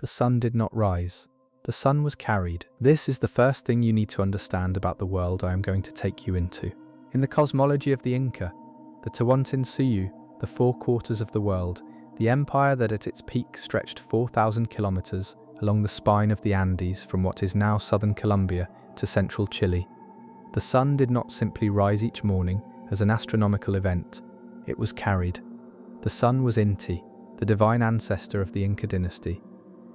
The sun did not rise. The sun was carried. This is the first thing you need to understand about the world I am going to take you into. In the cosmology of the Inca, the Tawantinsuyu, the four quarters of the world, the empire that at its peak stretched 4,000 kilometers along the spine of the Andes from what is now southern Colombia to central Chile. The sun did not simply rise each morning as an astronomical event, it was carried. The sun was Inti, the divine ancestor of the Inca dynasty,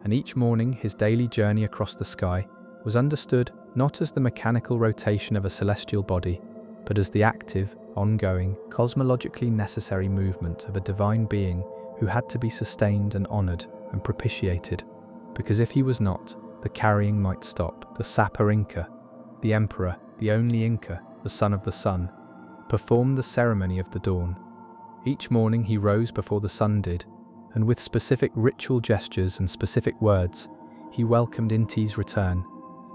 and each morning his daily journey across the sky was understood not as the mechanical rotation of a celestial body, but as the active, ongoing, cosmologically necessary movement of a divine being who had to be sustained and honored and propitiated, because if he was not, the carrying might stop. The Sapa Inca, the emperor, the only Inca, the son of the sun, performed the ceremony of the dawn. Each morning he rose before the sun did, and with specific ritual gestures and specific words, he welcomed Inti's return.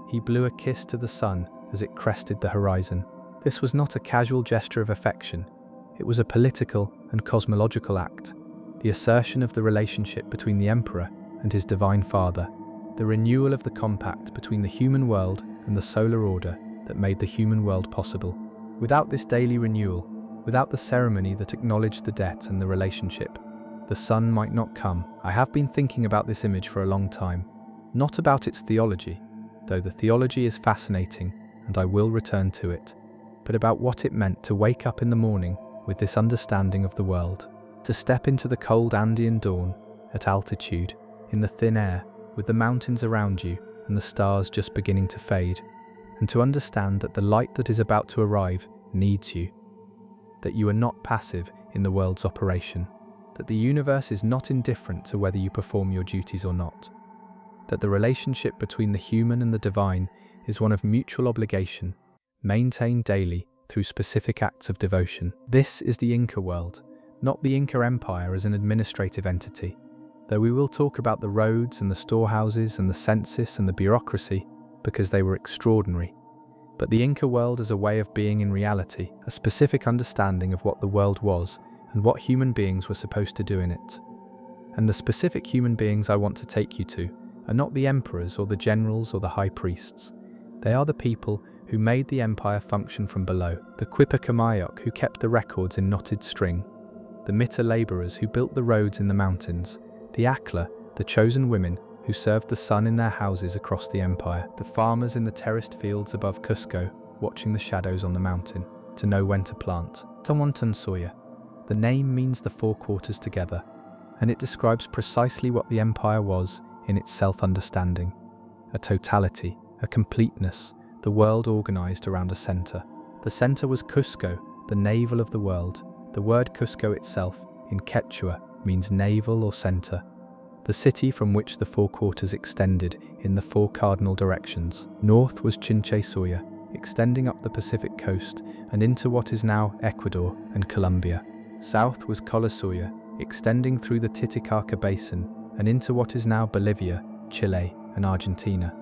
He blew a kiss to the sun as it crested the horizon. This was not a casual gesture of affection, it was a political and cosmological act, the assertion of the relationship between the emperor and his divine father, the renewal of the compact between the human world and the solar order that made the human world possible. Without this daily renewal, without the ceremony that acknowledged the debt and the relationship, the sun might not come. I have been thinking about this image for a long time, not about its theology, though the theology is fascinating and I will return to it, but about what it meant to wake up in the morning with this understanding of the world, to step into the cold Andean dawn at altitude, in the thin air, with the mountains around you and the stars just beginning to fade, and to understand that the light that is about to arrive needs you, that you are not passive in the world's operation, that the universe is not indifferent to whether you perform your duties or not, that the relationship between the human and the divine is one of mutual obligation, maintained daily through specific acts of devotion. This is the Inca world, not the Inca Empire as an administrative entity, though we will talk about the roads and the storehouses and the census and the bureaucracy because they were extraordinary, but the Inca world as a way of being in reality, a specific understanding of what the world was and what human beings were supposed to do in it. And the specific human beings I want to take you to are not the emperors or the generals or the high priests. They are the people who made the empire function from below, the quipucamayoc who kept the records in knotted string, the Mita laborers who built the roads in the mountains, the aclla, the chosen women who served the sun in their houses across the empire, the farmers in the terraced fields above Cusco, watching the shadows on the mountain to know when to plant. Tawantinsuyu. The name means the four quarters together, and it describes precisely what the empire was in its self-understanding, a totality, a completeness, the world organized around a center. The center was Cusco, the navel of the world. The word Cusco itself, in Quechua, means navel or center, the city from which the four quarters extended in the four cardinal directions. North was Chinchaysoya, extending up the Pacific coast and into what is now Ecuador and Colombia. South was Colosoya, extending through the Titicaca Basin and into what is now Bolivia, Chile, and Argentina.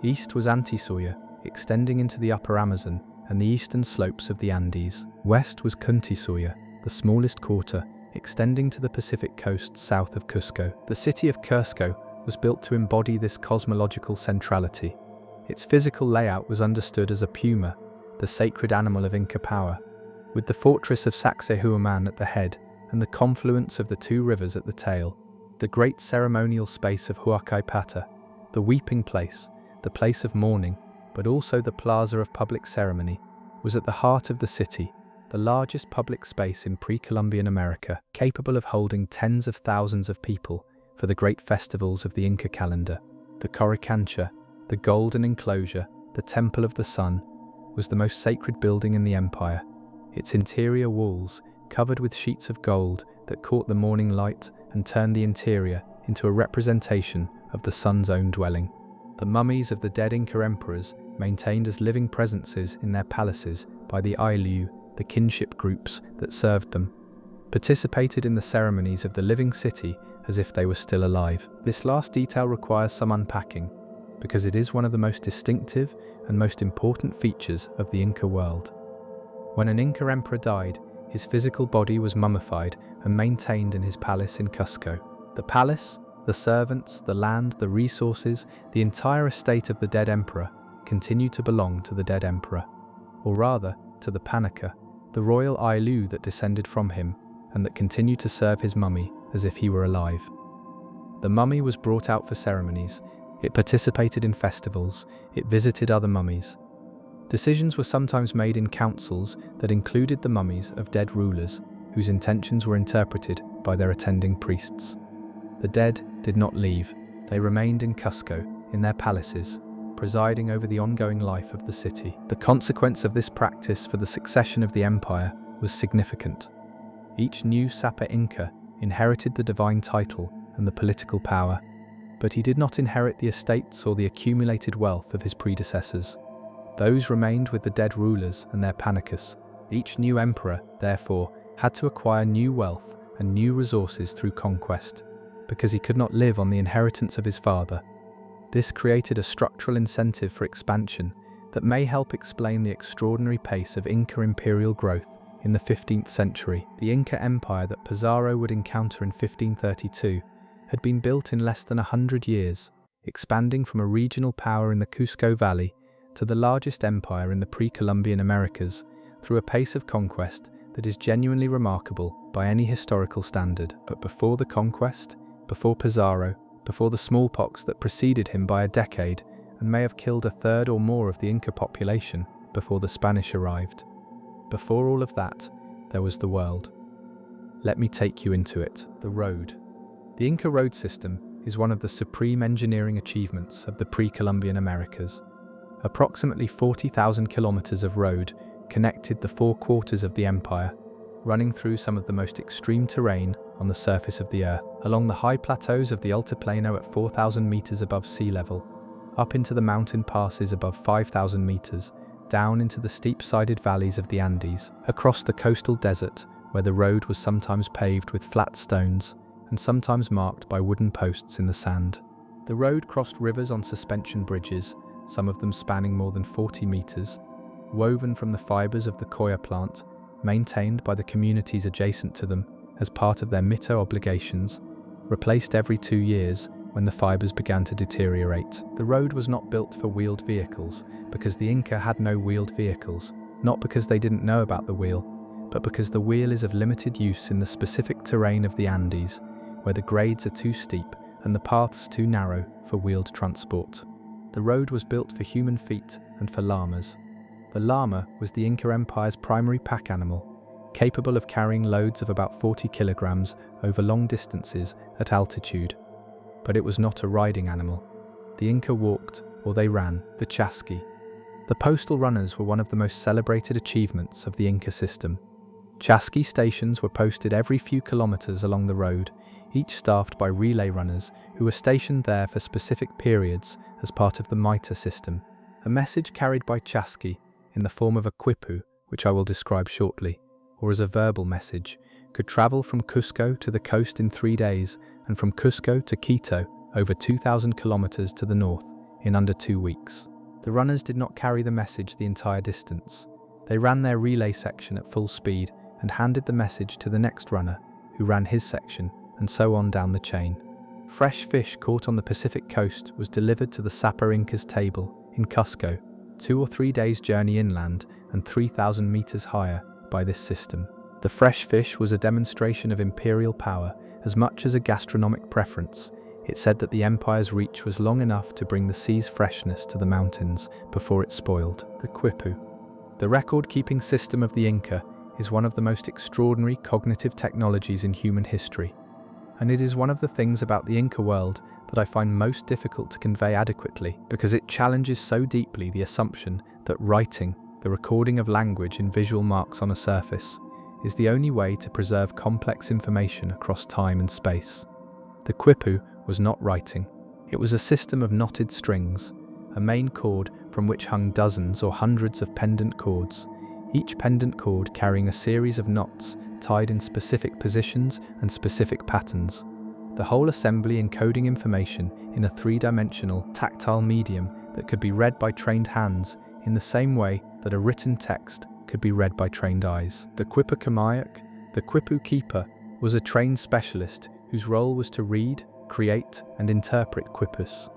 East was Antisoya, extending into the upper Amazon and the eastern slopes of the Andes. West was Cuntisoya, the smallest quarter, extending to the Pacific coast south of Cusco. The city of Cusco was built to embody this cosmological centrality. Its physical layout was understood as a puma, the sacred animal of Inca power, with the fortress of Sacsayhuaman at the head and the confluence of the two rivers at the tail. The great ceremonial space of Huaycapata, the weeping place, the place of mourning, but also the plaza of public ceremony, was at the heart of the city, the largest public space in pre-Columbian America, capable of holding tens of thousands of people for the great festivals of the Inca calendar. The Coricancha, the golden enclosure, the Temple of the Sun, was the most sacred building in the empire, its interior walls covered with sheets of gold that caught the morning light and turned the interior into a representation of the sun's own dwelling. The mummies of the dead Inca emperors, maintained as living presences in their palaces by the Ayllu, the kinship groups that served them, participated in the ceremonies of the living city as if they were still alive. This last detail requires some unpacking, because it is one of the most distinctive and most important features of the Inca world. When an Inca emperor died, his physical body was mummified and maintained in his palace in Cusco. The palace, The servants, the land, the resources, the entire estate of the dead emperor continued to belong to the dead emperor, or rather, to the Panica, the royal Ailu that descended from him and that continued to serve his mummy as if he were alive. The mummy was brought out for ceremonies, it participated in festivals, it visited other mummies. Decisions were sometimes made in councils that included the mummies of dead rulers, whose intentions were interpreted by their attending priests. The dead did not leave, they remained in Cusco, in their palaces, presiding over the ongoing life of the city. The consequence of this practice for the succession of the empire was significant. Each new Sapa Inca inherited the divine title and the political power, but he did not inherit the estates or the accumulated wealth of his predecessors. Those remained with the dead rulers and their panicas. Each new emperor, therefore, had to acquire new wealth and new resources through conquest, because he could not live on the inheritance of his father. This created a structural incentive for expansion that may help explain the extraordinary pace of Inca imperial growth in the 15th century. The Inca Empire that Pizarro would encounter in 1532 had been built in less than 100 years, expanding from a regional power in the Cusco Valley to the largest empire in the pre-Columbian Americas through a pace of conquest that is genuinely remarkable by any historical standard. But before the conquest, before Pizarro, before the smallpox that preceded him by a decade and may have killed a third or more of the Inca population before the Spanish arrived. Before all of that, there was the world. Let me take you into it. The road. The Inca road system is one of the supreme engineering achievements of the pre-Columbian Americas. Approximately 40,000 kilometers of road connected the four quarters of the empire, running through some of the most extreme terrain on the surface of the earth, along the high plateaus of the Altiplano at 4,000 meters above sea level, up into the mountain passes above 5,000 meters, down into the steep-sided valleys of the Andes, across the coastal desert where the road was sometimes paved with flat stones and sometimes marked by wooden posts in the sand. The road crossed rivers on suspension bridges, some of them spanning more than 40 meters, woven from the fibers of the coya plant, maintained by the communities adjacent to them as part of their mito obligations, replaced every 2 years when the fibers began to deteriorate. The road was not built for wheeled vehicles because the Inca had no wheeled vehicles, not because they didn't know about the wheel, but because the wheel is of limited use in the specific terrain of the Andes, where the grades are too steep and the paths too narrow for wheeled transport. The road was built for human feet and for llamas. The llama was the Inca Empire's primary pack animal, capable of carrying loads of about 40 kilograms over long distances at altitude. But it was not a riding animal. The Inca walked, or they ran, the chasqui. The postal runners were one of the most celebrated achievements of the Inca system. Chasqui stations were posted every few kilometers along the road, each staffed by relay runners who were stationed there for specific periods as part of the Mita system. A message carried by chasqui, in the form of a quipu, which I will describe shortly, or as a verbal message, could travel from Cusco to the coast in 3 days and from Cusco to Quito, over 2,000 kilometers to the north, in under 2 weeks. The runners did not carry the message the entire distance. They ran their relay section at full speed and handed the message to the next runner, who ran his section, and so on down the chain. Fresh fish caught on the Pacific coast was delivered to the Sapa Inca's table in Cusco, 2 or 3 days' journey inland and 3,000 meters higher by this system. The fresh fish was a demonstration of imperial power as much as a gastronomic preference. It said that the empire's reach was long enough to bring the sea's freshness to the mountains before it spoiled. The quipu. The record-keeping system of the Inca is one of the most extraordinary cognitive technologies in human history. And it is one of the things about the Inca world that I find most difficult to convey adequately, because it challenges so deeply the assumption that writing, the recording of language in visual marks on a surface, is the only way to preserve complex information across time and space. The quipu was not writing. It was a system of knotted strings, a main cord from which hung dozens or hundreds of pendant cords, each pendant cord carrying a series of knots tied in specific positions and specific patterns. The whole assembly encoding information in a 3-dimensional, tactile medium that could be read by trained hands in the same way that a written text could be read by trained eyes. The quipucamayoc, the quipu keeper, was a trained specialist whose role was to read, create, and interpret quipus.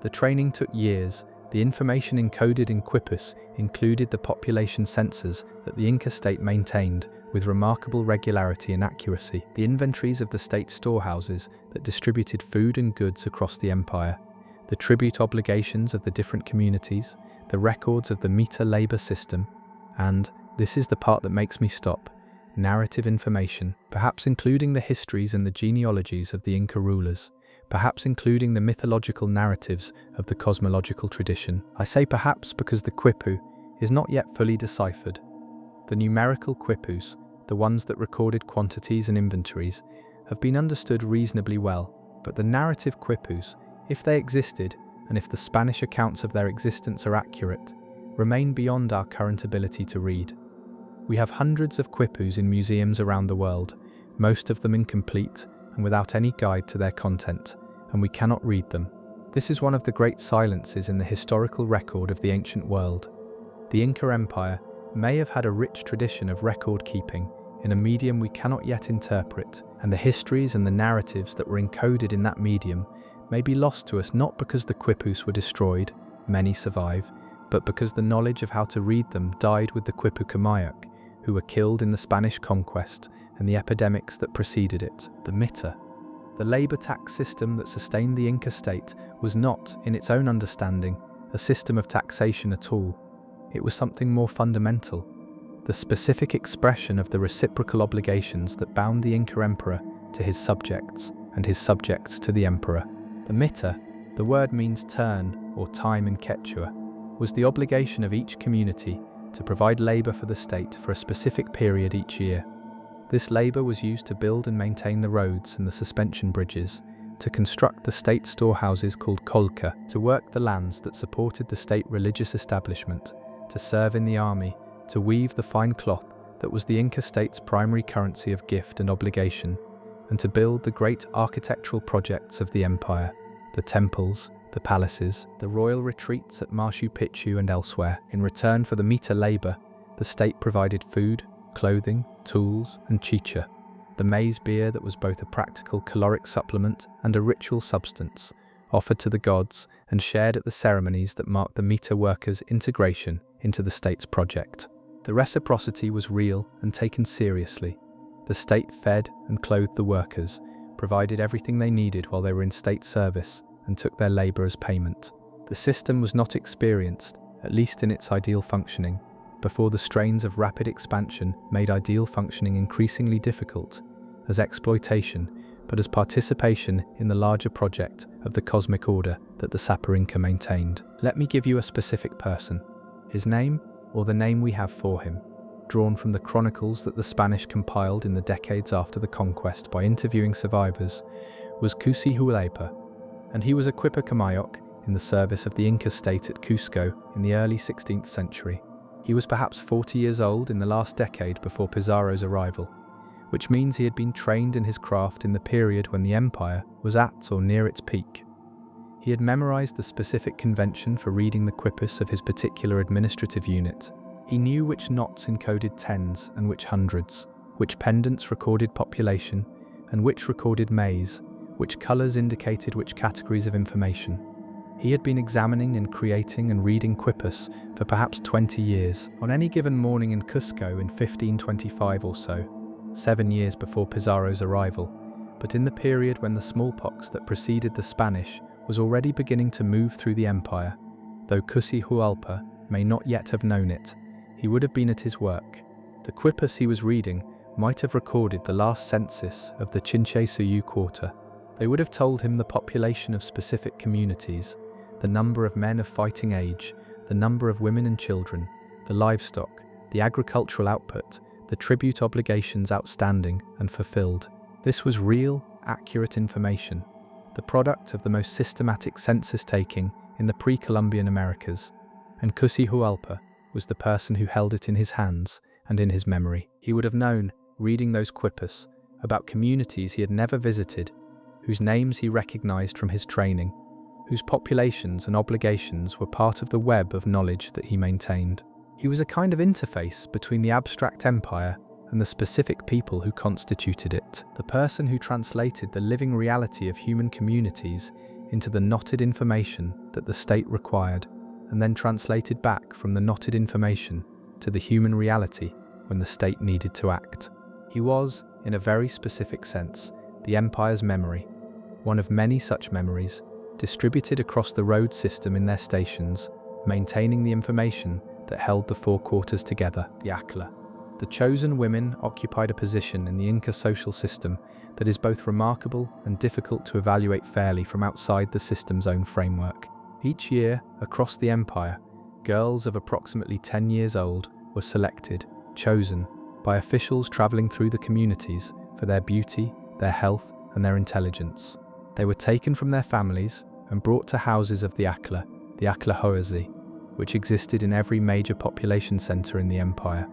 The training took years. The information encoded in quipus included the population census that the Inca state maintained with remarkable regularity and accuracy, the inventories of the state storehouses that distributed food and goods across the empire, the tribute obligations of the different communities, the records of the meter labor system, and, this is the part that makes me stop, narrative information, perhaps including the histories and the genealogies of the Inca rulers, perhaps including the mythological narratives of the cosmological tradition. I say perhaps because the quipu is not yet fully deciphered. The numerical quipus, the ones that recorded quantities and inventories, have been understood reasonably well, but the narrative quipus, if they existed, and if the Spanish accounts of their existence are accurate, remain beyond our current ability to read. We have hundreds of quipus in museums around the world, most of them incomplete and without any guide to their content, and we cannot read them. This is one of the great silences in the historical record of the ancient world. The Inca Empire may have had a rich tradition of record keeping in a medium we cannot yet interpret, and the histories and the narratives that were encoded in that medium may be lost to us not because the quipus were destroyed, many survive, but because the knowledge of how to read them died with the quipucamayoc, who were killed in the Spanish conquest and the epidemics that preceded it. The mita, the labor tax system that sustained the Inca state, was not, in its own understanding, a system of taxation at all. It was something more fundamental, the specific expression of the reciprocal obligations that bound the Inca emperor to his subjects and his subjects to the emperor. The mita, the word means turn or time in Quechua, was the obligation of each community to provide labor for the state for a specific period each year. This labor was used to build and maintain the roads and the suspension bridges, to construct the state storehouses called colca, to work the lands that supported the state religious establishment, to serve in the army, to weave the fine cloth that was the Inca state's primary currency of gift and obligation, and to build the great architectural projects of the empire, the temples, the palaces, the royal retreats at Machu Picchu and elsewhere. In return for the mita labor, the state provided food, clothing, tools, and chicha, the maize beer that was both a practical caloric supplement and a ritual substance, offered to the gods and shared at the ceremonies that marked the mita workers' integration into the state's project. The reciprocity was real and taken seriously. The state fed and clothed the workers, provided everything they needed while they were in state service, and took their labor as payment. The system was not experienced, at least in its ideal functioning, before the strains of rapid expansion made ideal functioning increasingly difficult, as exploitation, but as participation in the larger project of the cosmic order that the Sapa Inca maintained. Let me give you a specific person. His name, or the name we have for him, drawn from the chronicles that the Spanish compiled in the decades after the conquest by interviewing survivors, was Cusco, and he was a quipucamayoc in the service of the Inca state at Cusco in the early 16th century. He was perhaps 40 years old in the last decade before Pizarro's arrival, which means he had been trained in his craft in the period when the empire was at or near its peak. He had memorized the specific convention for reading the quipus of his particular administrative unit. He knew which knots encoded tens and which hundreds, which pendants recorded population, and which recorded maize, which colors indicated which categories of information. He had been examining and creating and reading quipus for perhaps 20 years. On any given morning in Cusco in 1525 or so, 7 years before Pizarro's arrival, but in the period when the smallpox that preceded the Spanish was already beginning to move through the empire, though Cusco may not yet have known it, he would have been at his work. The quipus he was reading might have recorded the last census of the Chinche quarter. They would have told him the population of specific communities, the number of men of fighting age, the number of women and children, the livestock, the agricultural output, the tribute obligations outstanding and fulfilled. This was real, accurate information, the product of the most systematic census-taking in the pre-Columbian Americas, and Cusco was the person who held it in his hands and in his memory. He would have known, reading those quipus, about communities he had never visited, whose names he recognized from his training, whose populations and obligations were part of the web of knowledge that he maintained. He was a kind of interface between the abstract empire and the specific people who constituted it. The person who translated the living reality of human communities into the knotted information that the state required, and then translated back from the knotted information to the human reality when the state needed to act. He was, in a very specific sense, the empire's memory, one of many such memories, distributed across the road system in their stations, maintaining the information that held the four quarters together, the aclla. The chosen women occupied a position in the Inca social system that is both remarkable and difficult to evaluate fairly from outside the system's own framework. Each year, across the empire, girls of approximately 10 years old were selected, chosen, by officials traveling through the communities for their beauty, their health, and their intelligence. They were taken from their families and brought to houses of the aclla hoazi, which existed in every major population center in the empire.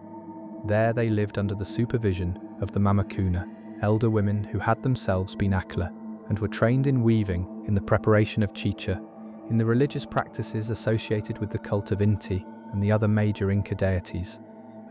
There they lived under the supervision of the mamacuna, elder women who had themselves been aclla and were trained in weaving, in the preparation of chicha, in the religious practices associated with the cult of Inti and the other major Inca deities,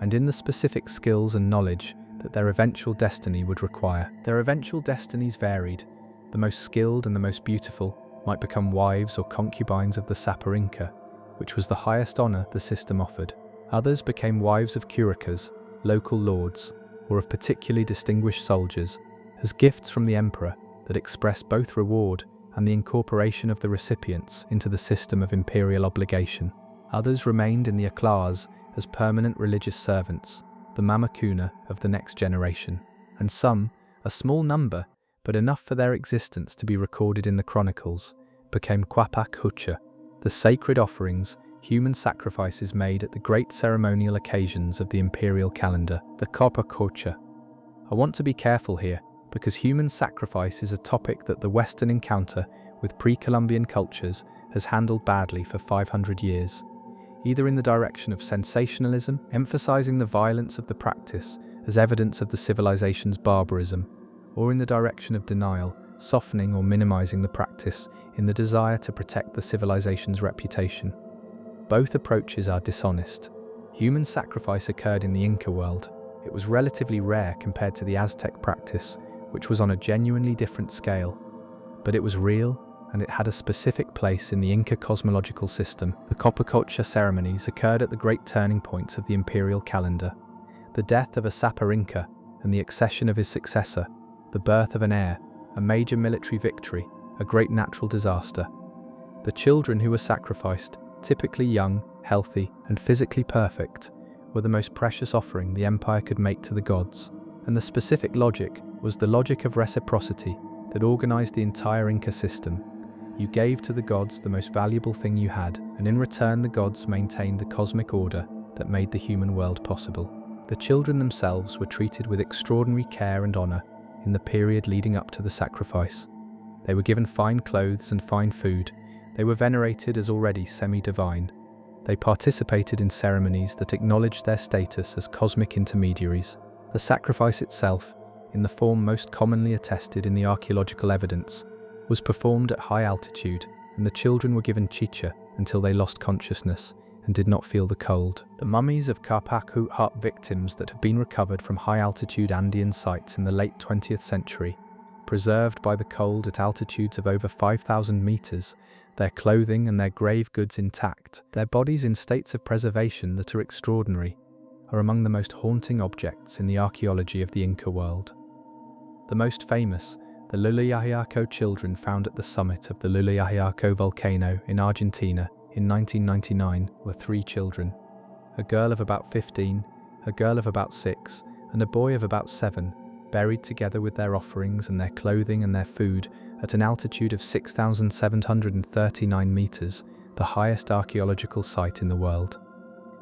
and in the specific skills and knowledge that their eventual destiny would require. Their eventual destinies varied. The most skilled and the most beautiful might become wives or concubines of the Sapa Inca, which was the highest honor the system offered. Others became wives of curicas, local lords, or of particularly distinguished soldiers, as gifts from the emperor that expressed both reward and the incorporation of the recipients into the system of imperial obligation. Others remained in the aclas as permanent religious servants, the mamacuna of the next generation, and some, a small number, but enough for their existence to be recorded in the chronicles, became quipucamayoc, the sacred offerings, human sacrifices made at the great ceremonial occasions of the imperial calendar, the quipucamayoc. I want to be careful here, because human sacrifice is a topic that the Western encounter with pre-Columbian cultures has handled badly for 500 years, either in the direction of sensationalism, emphasizing the violence of the practice as evidence of the civilization's barbarism, or in the direction of denial, softening or minimizing the practice in the desire to protect the civilization's reputation. Both approaches are dishonest. Human sacrifice occurred in the Inca world. It was relatively rare compared to the Aztec practice, which was on a genuinely different scale. But it was real, and it had a specific place in the Inca cosmological system. The quipucamayoc ceremonies occurred at the great turning points of the imperial calendar: the death of a Sapa Inca and the accession of his successor, the birth of an heir, a major military victory, a great natural disaster. The children who were sacrificed, typically young, healthy, and physically perfect, were the most precious offering the empire could make to the gods. And the specific logic was the logic of reciprocity that organized the entire Inca system. You gave to the gods the most valuable thing you had, and in return the gods maintained the cosmic order that made the human world possible. The children themselves were treated with extraordinary care and honor in the period leading up to the sacrifice. They were given fine clothes and fine food. They were venerated as already semi-divine. They participated in ceremonies that acknowledged their status as cosmic intermediaries. The sacrifice itself, in the form most commonly attested in the archaeological evidence, was performed at high altitude, and the children were given chicha until they lost consciousness and did not feel the cold. The mummies of quipucamayoc victims that have been recovered from high-altitude Andean sites in the late 20th century, preserved by the cold at altitudes of over 5,000 meters, their clothing and their grave goods intact, their bodies in states of preservation that are extraordinary, are among the most haunting objects in the archaeology of the Inca world. The most famous, the Llullayahiaco children found at the summit of the Llullayahiaco volcano in Argentina in 1999 were 3 children: a girl of about 15, a girl of about 6, and a boy of about 7, buried together with their offerings and their clothing and their food at an altitude of 6,739 meters, the highest archaeological site in the world.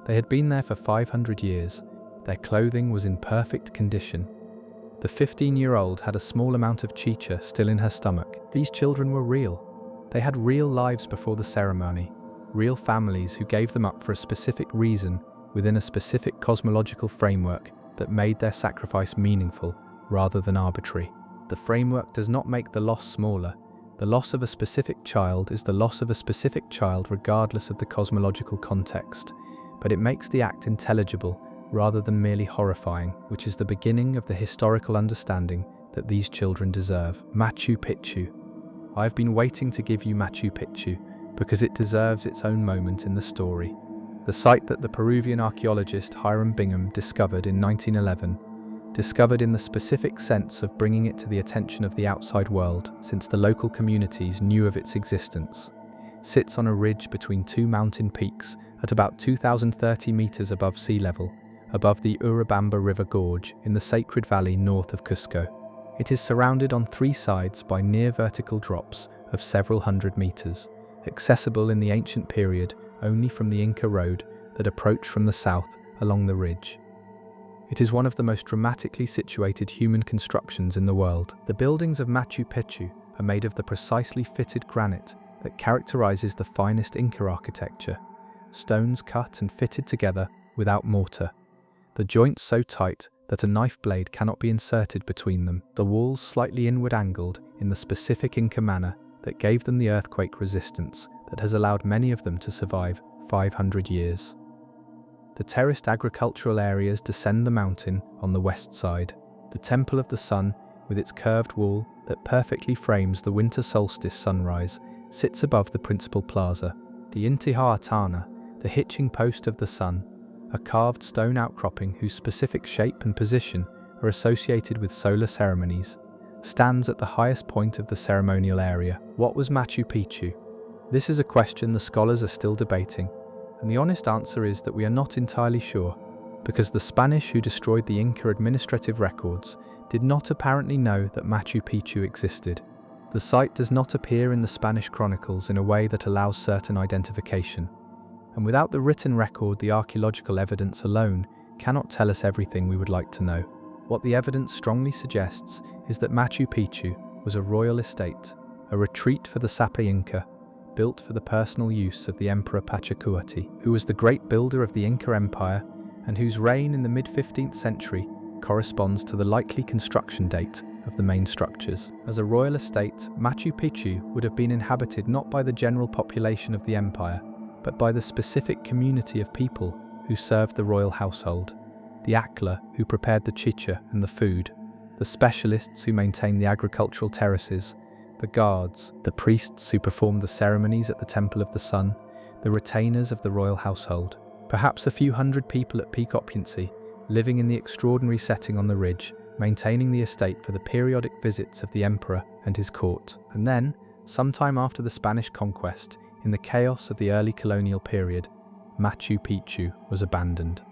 They had been there for 500 years. Their clothing was in perfect condition. The 15-year-old had a small amount of chicha still in her stomach. These children were real. They had real lives before the ceremony, real families who gave them up for a specific reason within a specific cosmological framework that made their sacrifice meaningful rather than arbitrary. The framework does not make the loss smaller. The loss of a specific child is the loss of a specific child regardless of the cosmological context, but it makes the act intelligible rather than merely horrifying, which is the beginning of the historical understanding that these children deserve. Machu Picchu. I've been waiting to give you Machu Picchu because it deserves its own moment in the story. The site that the Peruvian archaeologist Hiram Bingham discovered in 1911, discovered in the specific sense of bringing it to the attention of the outside world since the local communities knew of its existence, sits on a ridge between two mountain peaks at about 2,030 meters above sea level, above the Urubamba River Gorge in the Sacred Valley north of Cusco. It is surrounded on three sides by near-vertical drops of several hundred meters, accessible in the ancient period only from the Inca road that approached from the south along the ridge. It is one of the most dramatically situated human constructions in the world. The buildings of Machu Picchu are made of the precisely fitted granite that characterizes the finest Inca architecture, stones cut and fitted together without mortar, the joints so tight that a knife blade cannot be inserted between them, the walls slightly inward angled in the specific Inca manner that gave them the earthquake resistance that has allowed many of them to survive 500 years. The terraced agricultural areas descend the mountain on the west side. The Temple of the Sun, with its curved wall that perfectly frames the winter solstice sunrise, sits above the principal plaza. The Inti, the hitching post of the sun, a carved stone outcropping whose specific shape and position are associated with solar ceremonies, stands at the highest point of the ceremonial area. What was Machu Picchu? This is a question the scholars are still debating, and the honest answer is that we are not entirely sure, because the Spanish who destroyed the Inca administrative records did not apparently know that Machu Picchu existed. The site does not appear in the Spanish chronicles in a way that allows certain identification, and without the written record, the archaeological evidence alone cannot tell us everything we would like to know. What the evidence strongly suggests is that Machu Picchu was a royal estate, a retreat for the Sapa Inca, built for the personal use of the Emperor Pachacuti, who was the great builder of the Inca Empire and whose reign in the mid-15th century corresponds to the likely construction date of the main structures. As a royal estate, Machu Picchu would have been inhabited not by the general population of the empire, but by the specific community of people who served the royal household, the aclla who prepared the chicha and the food, the specialists who maintained the agricultural terraces, the guards, the priests who performed the ceremonies at the Temple of the Sun, the retainers of the royal household. Perhaps a few hundred people at peak occupancy, living in the extraordinary setting on the ridge, maintaining the estate for the periodic visits of the emperor and his court. And then, sometime after the Spanish conquest, in the chaos of the early colonial period, Machu Picchu was abandoned.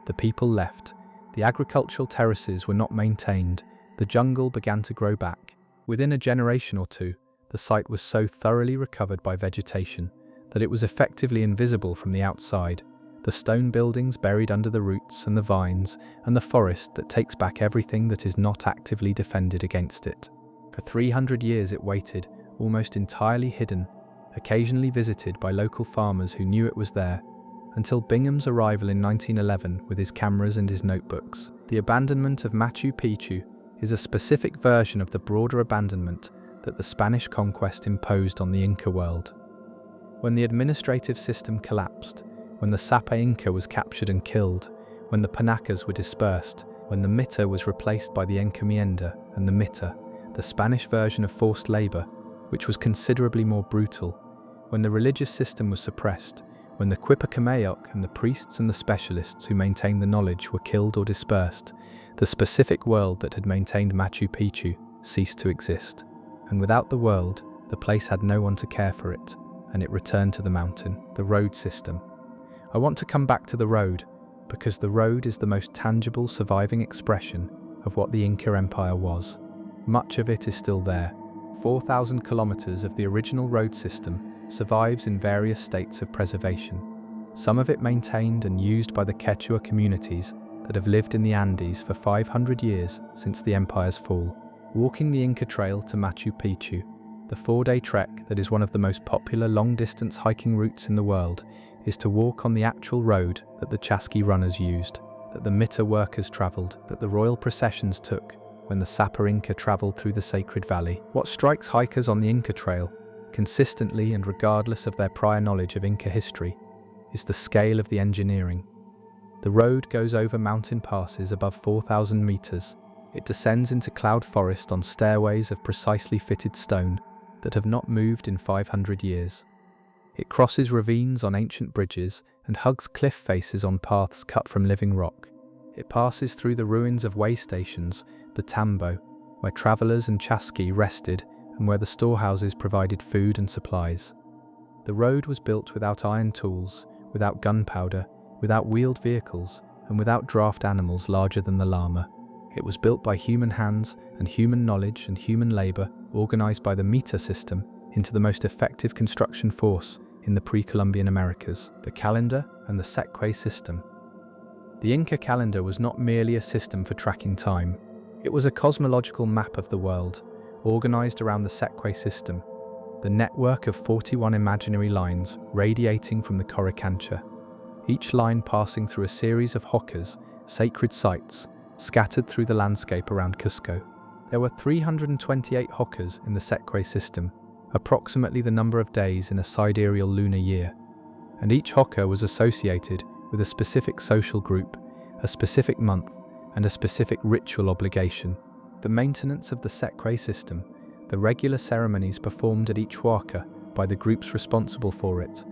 The people left, the agricultural terraces were not maintained, the jungle began to grow back. Within a generation or two, the site was so thoroughly recovered by vegetation that it was effectively invisible from the outside, the stone buildings buried under the roots and the vines, and the forest that takes back everything that is not actively defended against it. For 300 years it waited, almost entirely hidden, occasionally visited by local farmers who knew it was there, until Bingham's arrival in 1911 with his cameras and his notebooks. The abandonment of Machu Picchu is a specific version of the broader abandonment that the Spanish conquest imposed on the Inca world. When the administrative system collapsed, when the Sapa Inca was captured and killed, when the Panacas were dispersed, when the Mita was replaced by the Encomienda and the Mita, the Spanish version of forced labor, which was considerably more brutal, when the religious system was suppressed, when the quipucamayoc and the priests and the specialists who maintained the knowledge were killed or dispersed, the specific world that had maintained Machu Picchu ceased to exist. And without the world, the place had no one to care for it, and it returned to the mountain, the road system. I want to come back to the road, because the road is the most tangible surviving expression of what the Inca Empire was. Much of it is still there. 4,000 kilometers of the original road system survives in various states of preservation, some of it maintained and used by the Quechua communities that have lived in the Andes for 500 years since the empire's fall. Walking the Inca Trail to Machu Picchu, the 4-day trek that is one of the most popular long-distance hiking routes in the world, is to walk on the actual road that the chasqui runners used, that the Mita workers travelled, that the royal processions took when the Sapa Inca travelled through the Sacred Valley. What strikes hikers on the Inca Trail, consistently and regardless of their prior knowledge of Inca history, is the scale of the engineering. The road goes over mountain passes above 4,000 meters. It descends into cloud forest on stairways of precisely fitted stone that have not moved in 500 years. It crosses ravines on ancient bridges and hugs cliff faces on paths cut from living rock. It passes through the ruins of way stations, the tambo, where travelers and chasqui rested and where the storehouses provided food and supplies. The road was built without iron tools, without gunpowder, without wheeled vehicles, and without draft animals larger than the llama. It was built by human hands and human knowledge and human labor, organized by the meter system into the most effective construction force in the pre-Columbian Americas, the calendar and the chasqui system. The Inca calendar was not merely a system for tracking time. It was a cosmological map of the world, organized around the chasqui system, the network of 41 imaginary lines radiating from the Coricancha, each line passing through a series of hokkers, sacred sites, scattered through the landscape around Cusco. There were 328 hokkers in the chasqui system, approximately the number of days in a sidereal lunar year, and each hokker was associated with a specific social group, a specific month, and a specific ritual obligation. The maintenance of the chasqui system, the regular ceremonies performed at each huaca by the groups responsible for it,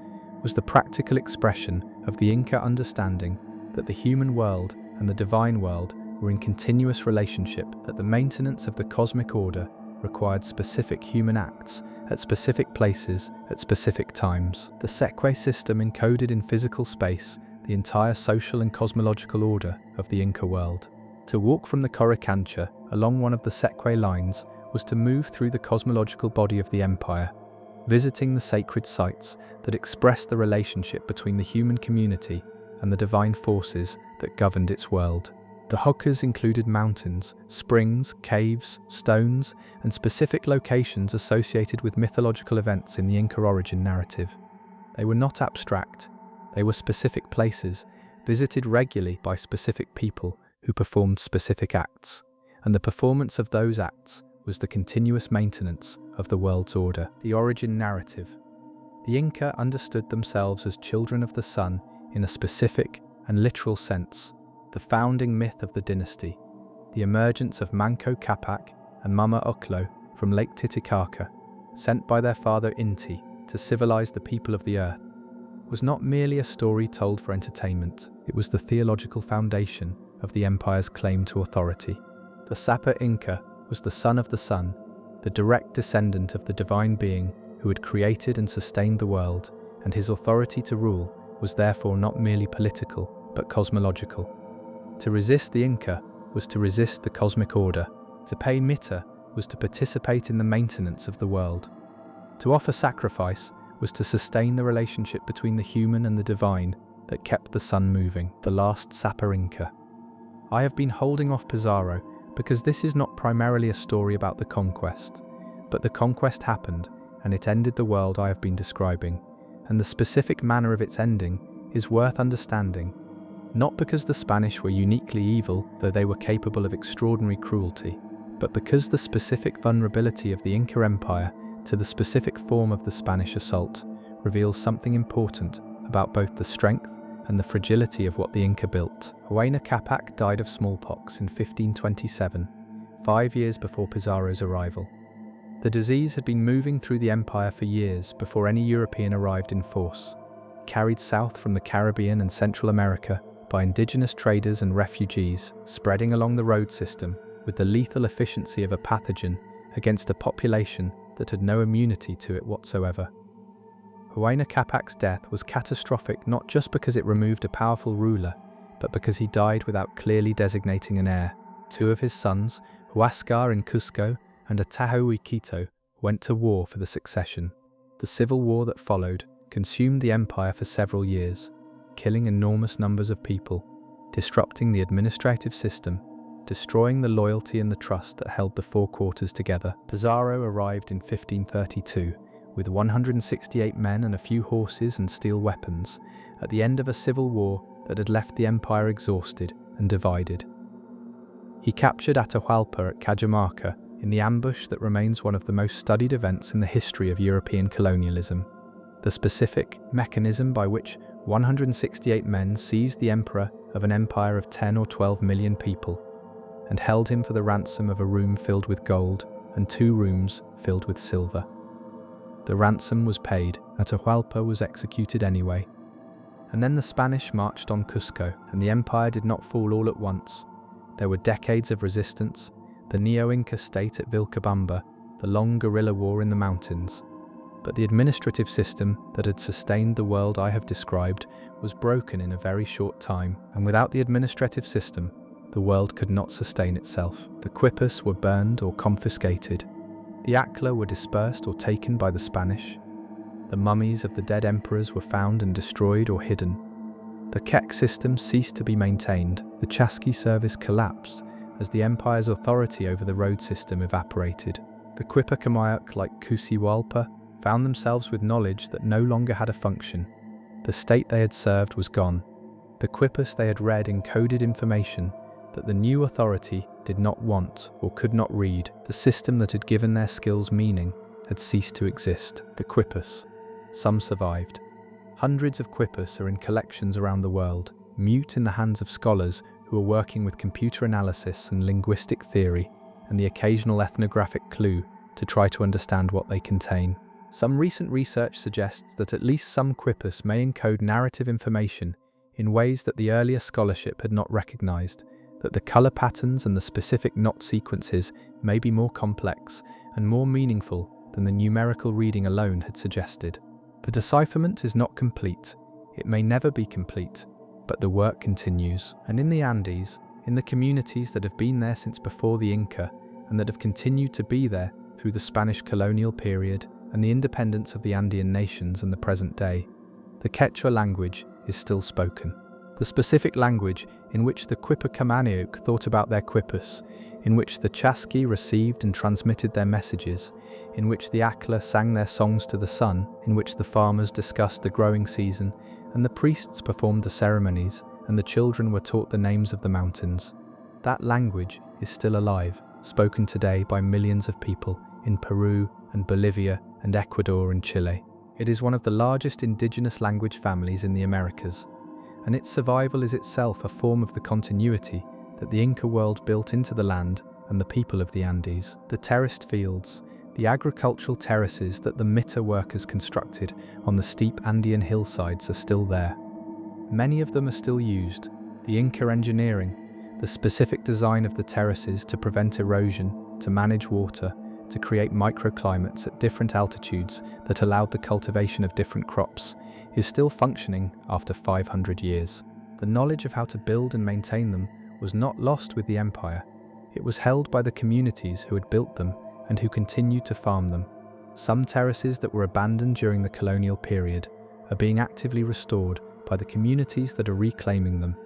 was the practical expression of the Inca understanding that the human world and the divine world were in continuous relationship, that the maintenance of the cosmic order required specific human acts at specific places at specific times. The chasqui system encoded in physical space the entire social and cosmological order of the Inca world. To walk from the Coricancha along one of the chasqui lines was to move through the cosmological body of the empire, visiting the sacred sites that expressed the relationship between the human community and the divine forces that governed its world. The hokkers included mountains, springs, caves, stones, and specific locations associated with mythological events in the Inca origin narrative. They were not abstract, they were specific places, visited regularly by specific people who performed specific acts, and the performance of those acts was the continuous maintenance of the world's order. The origin narrative. The Inca understood themselves as children of the sun in a specific and literal sense. The founding myth of the dynasty, the emergence of Manco Capac and Mama Oclo from Lake Titicaca, sent by their father Inti to civilize the people of the earth, was not merely a story told for entertainment. It was the theological foundation of the empire's claim to authority. The Sapa Inca was the son of the sun, the direct descendant of the divine being who had created and sustained the world, and his authority to rule was therefore not merely political, but cosmological. To resist the Inca was to resist the cosmic order. To pay mita was to participate in the maintenance of the world. To offer sacrifice was to sustain the relationship between the human and the divine that kept the sun moving. The last Sapa Inca. I have been holding off Pizarro because this is not primarily a story about the conquest, but the conquest happened and it ended the world I have been describing, and the specific manner of its ending is worth understanding. Not because the Spanish were uniquely evil, though they were capable of extraordinary cruelty, but because the specific vulnerability of the Inca Empire to the specific form of the Spanish assault reveals something important about both the strength and the fragility of what the Inca built. Huayna Capac died of smallpox in 1527, 5 years before Pizarro's arrival. The disease had been moving through the empire for years before any European arrived in force, carried south from the Caribbean and Central America by indigenous traders and refugees, spreading along the road system with the lethal efficiency of a pathogen against a population that had no immunity to it whatsoever. Huayna Capac's death was catastrophic not just because it removed a powerful ruler, but because he died without clearly designating an heir. 2 of his sons, Huascar in Cusco and Atahu in Quito, went to war for the succession. The civil war that followed consumed the empire for several years, killing enormous numbers of people, disrupting the administrative system, destroying the loyalty and the trust that held the 4 quarters together. Pizarro arrived in 1532 with 168 men and a few horses and steel weapons at the end of a civil war that had left the empire exhausted and divided. He captured Atahualpa at Cajamarca in the ambush that remains one of the most studied events in the history of European colonialism. The specific mechanism by which 168 men seized the emperor of an empire of 10 or 12 million people, and held him for the ransom of a room filled with gold and 2 rooms filled with silver. The ransom was paid, Atahualpa was executed anyway. And then the Spanish marched on Cusco, and the empire did not fall all at once. There were decades of resistance, the Neo-Inca state at Vilcabamba, the long guerrilla war in the mountains. But the administrative system that had sustained the world I have described was broken in a very short time, and without the administrative system, the world could not sustain itself. The quipus were burned or confiscated. The aclla were dispersed or taken by the Spanish. The mummies of the dead emperors were found and destroyed or hidden. The keck system ceased to be maintained. The chasqui service collapsed as the empire's authority over the road system evaporated. The quipucamayoc, like Atahualpa, found themselves with knowledge that no longer had a function. The state they had served was gone. The quipus they had read encoded information that the new authority did not want or could not read. The system that had given their skills meaning had ceased to exist. The quipus. Some survived. Hundreds of quipus are in collections around the world, mute in the hands of scholars who are working with computer analysis and linguistic theory and the occasional ethnographic clue to try to understand what they contain. Some recent research suggests that at least some quipus may encode narrative information in ways that the earlier scholarship had not recognized, that the color patterns and the specific knot sequences may be more complex and more meaningful than the numerical reading alone had suggested. The decipherment is not complete. It may never be complete, but the work continues. And in the Andes, in the communities that have been there since before the Inca and that have continued to be there through the Spanish colonial period and the independence of the Andean nations and the present day, the Quechua language is still spoken. The specific language in which the quipucamayoc thought about their quipus, in which the chasqui received and transmitted their messages, in which the aclla sang their songs to the sun, in which the farmers discussed the growing season, and the priests performed the ceremonies, and the children were taught the names of the mountains. That language is still alive, spoken today by millions of people in Peru and Bolivia and Ecuador and Chile. It is one of the largest indigenous language families in the Americas, and its survival is itself a form of the continuity that the Inca world built into the land and the people of the Andes. The terraced fields, the agricultural terraces that the Mita workers constructed on the steep Andean hillsides are still there. Many of them are still used. The Inca engineering, the specific design of the terraces to prevent erosion, to manage water, to create microclimates at different altitudes that allowed the cultivation of different crops, is still functioning after 500 years. The knowledge of how to build and maintain them was not lost with the empire. It was held by the communities who had built them and who continued to farm them. Some terraces that were abandoned during the colonial period are being actively restored by the communities that are reclaiming them,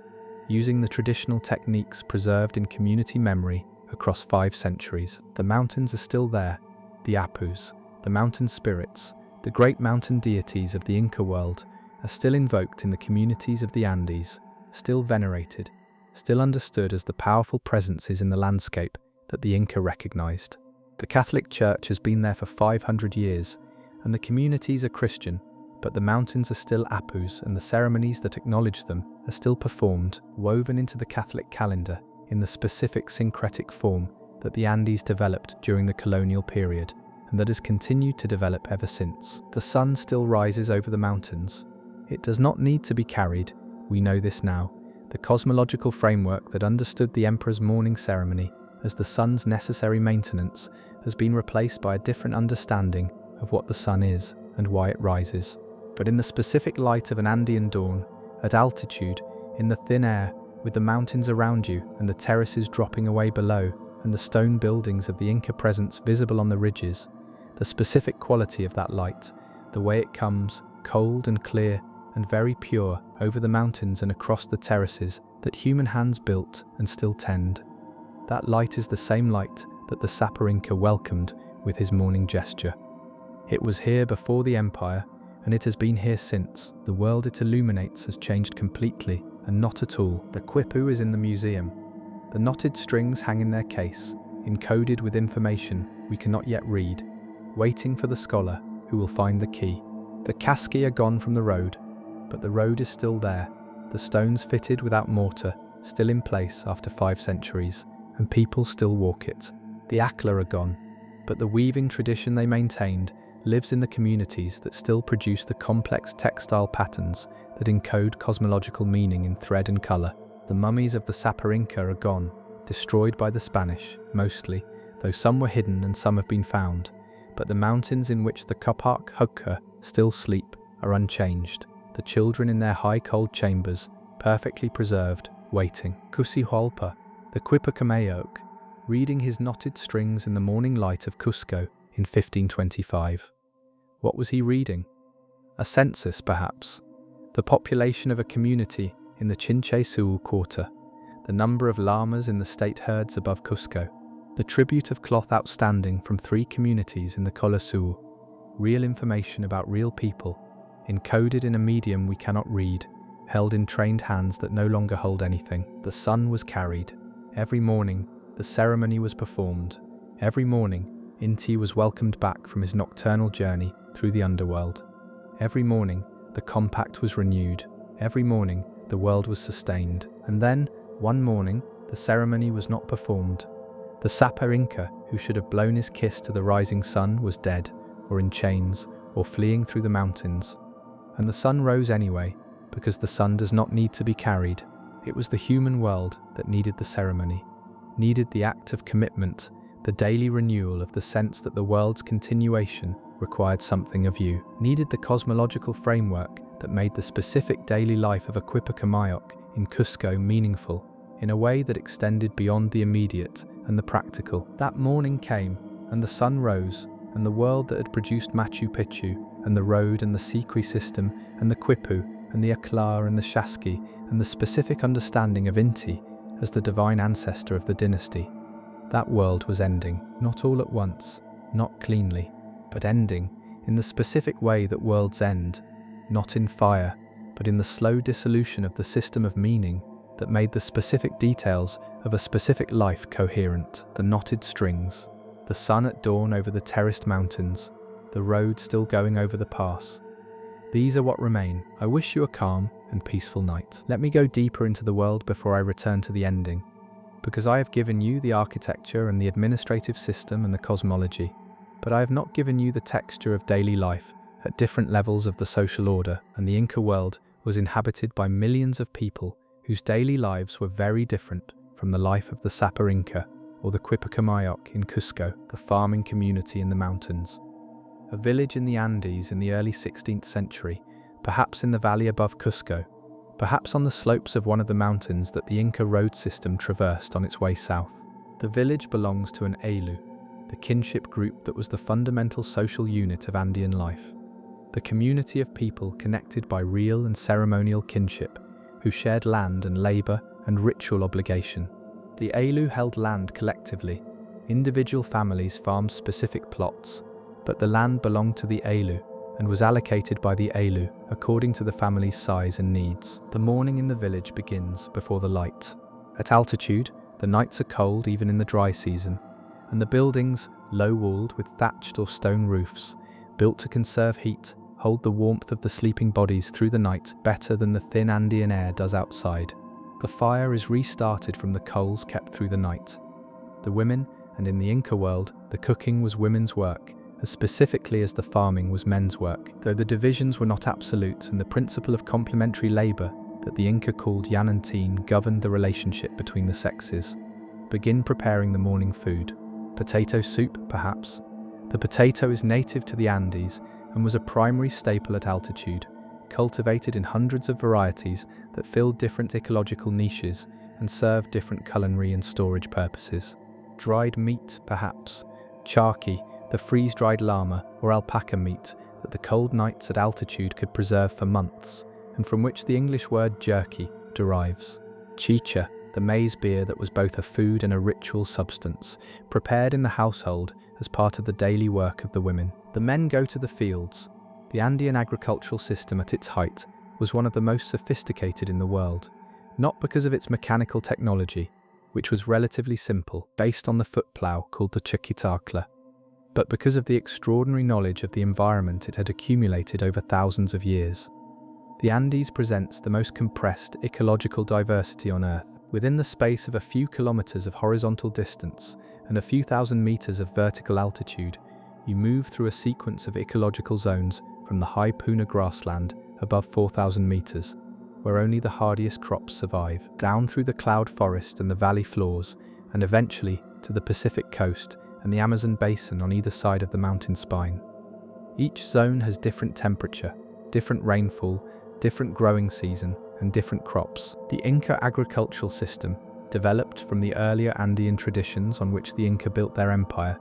using the traditional techniques preserved in community memory across 5 centuries. The mountains are still there, the apus, the mountain spirits, the great mountain deities of the Inca world are still invoked in the communities of the Andes, still venerated, still understood as the powerful presences in the landscape that the Inca recognized. The Catholic Church has been there for 500 years, and the communities are Christian, but the mountains are still apus, and the ceremonies that acknowledge them are still performed, woven into the Catholic calendar in the specific syncretic form that the Andes developed during the colonial period, and that has continued to develop ever since. The sun still rises over the mountains. It does not need to be carried, we know this now. The cosmological framework that understood the emperor's morning ceremony as the sun's necessary maintenance has been replaced by a different understanding of what the sun is and why it rises. But in the specific light of an Andean dawn, at altitude, in the thin air, with the mountains around you and the terraces dropping away below, and the stone buildings of the Inca presence visible on the ridges, the specific quality of that light, the way it comes, cold and clear and very pure, over the mountains and across the terraces that human hands built and still tend. That light is the same light that the Sapper Inca welcomed with his morning gesture. It was here before the empire, and it has been here since. The world it illuminates has changed completely, and not at all. The quipu is in the museum. The knotted strings hang in their case, encoded with information we cannot yet read, waiting for the scholar who will find the key. The chasqui are gone from the road, but the road is still there. The the stones fitted without mortar, still in place after 5 centuries, and people still walk it. The aclla are gone, but the weaving tradition they maintained lives in the communities that still produce the complex textile patterns that encode cosmological meaning in thread and color. The mummies of the Sapa Inca are gone, destroyed by the Spanish, mostly, though some were hidden and some have been found. But the mountains in which the quipucamayoc still sleep are unchanged, the children in their high cold chambers, perfectly preserved, waiting. Cusihualpa, the quipucamayoc, reading his knotted strings in the morning light of Cusco in 1525. What was he reading? A census, perhaps. The population of a community in the Chinche quarter, the number of llamas in the state herds above Cusco, the tribute of cloth outstanding from 3 communities in the Colla Sul, real information about real people, encoded in a medium we cannot read, held in trained hands that no longer hold anything. The sun was carried. Every morning, the ceremony was performed. Every morning, Inti was welcomed back from his nocturnal journey through the underworld. Every morning, the compact was renewed. Every morning, the world was sustained. And then, one morning, the ceremony was not performed. The Sapa Inca, who should have blown his kiss to the rising sun, was dead, or in chains, or fleeing through the mountains. And the sun rose anyway, because the sun does not need to be carried. It was the human world that needed the ceremony, needed the act of commitment, the daily renewal of the sense that the world's continuation required something of you, needed the cosmological framework that made the specific daily life of a quipucamayoc in Cusco meaningful, in a way that extended beyond the immediate and the practical. That morning came, and the sun rose, and the world that had produced Machu Picchu, and the road and the chasqui system, and the quipu, and the aclla and the chasqui, and the specific understanding of Inti as the divine ancestor of the dynasty. That world was ending, not all at once, not cleanly, but ending in the specific way that worlds end, not in fire, but in the slow dissolution of the system of meaning that made the specific details of a specific life coherent. The knotted strings, the sun at dawn over the terraced mountains, the road still going over the pass. These are what remain. I wish you a calm and peaceful night. Let me go deeper into the world before I return to the ending, because I have given you the architecture and the administrative system and the cosmology, but I have not given you the texture of daily life at different levels of the social order. And the Inca world was inhabited by millions of people whose daily lives were very different from the life of the Sapa Inca or the quipucamayoc in Cusco, the farming community in the mountains. A village in the Andes in the early 16th century, perhaps in the valley above Cusco, perhaps on the slopes of one of the mountains that the Inca road system traversed on its way south. The village belongs to an aclla, the kinship group that was the fundamental social unit of Andean life. The community of people connected by real and ceremonial kinship, who shared land and labor and ritual obligation. The aclla held land collectively. Individual families farmed specific plots, but the land belonged to the aclla and was allocated by the aclla according to the family's size and needs. The morning in the village begins before the light. At altitude, the nights are cold even in the dry season, and the buildings, low-walled with thatched or stone roofs, built to conserve heat, hold the warmth of the sleeping bodies through the night better than the thin Andean air does outside. The fire is restarted from the coals kept through the night. The women, and in the Inca world, the cooking was women's work, as specifically as the farming was men's work, though the divisions were not absolute, and the principle of complementary labor that the Inca called yanantin governed the relationship between the sexes. Begin preparing the morning food. Potato soup, perhaps. The potato is native to the Andes and was a primary staple at altitude, cultivated in hundreds of varieties that filled different ecological niches and served different culinary and storage purposes. Dried meat, perhaps. Chasqui, the freeze-dried llama or alpaca meat that the cold nights at altitude could preserve for months, and from which the English word jerky derives. Chicha, the maize beer that was both a food and a ritual substance, prepared in the household as part of the daily work of the women. The men go to the fields. The Andean agricultural system at its height was one of the most sophisticated in the world, not because of its mechanical technology, which was relatively simple, based on the foot plough called the chasqui, but because of the extraordinary knowledge of the environment it had accumulated over thousands of years. The Andes presents the most compressed ecological diversity on Earth. Within the space of a few kilometers of horizontal distance and a few thousand meters of vertical altitude, you move through a sequence of ecological zones from the high Puna grassland above 4,000 meters, where only the hardiest crops survive, down through the cloud forest and the valley floors, and eventually to the Pacific coast and the Amazon basin on either side of the mountain spine. Each zone has different temperature, different rainfall, different growing season, and different crops. The Inca agricultural system, developed from the earlier Andean traditions on which the Inca built their empire,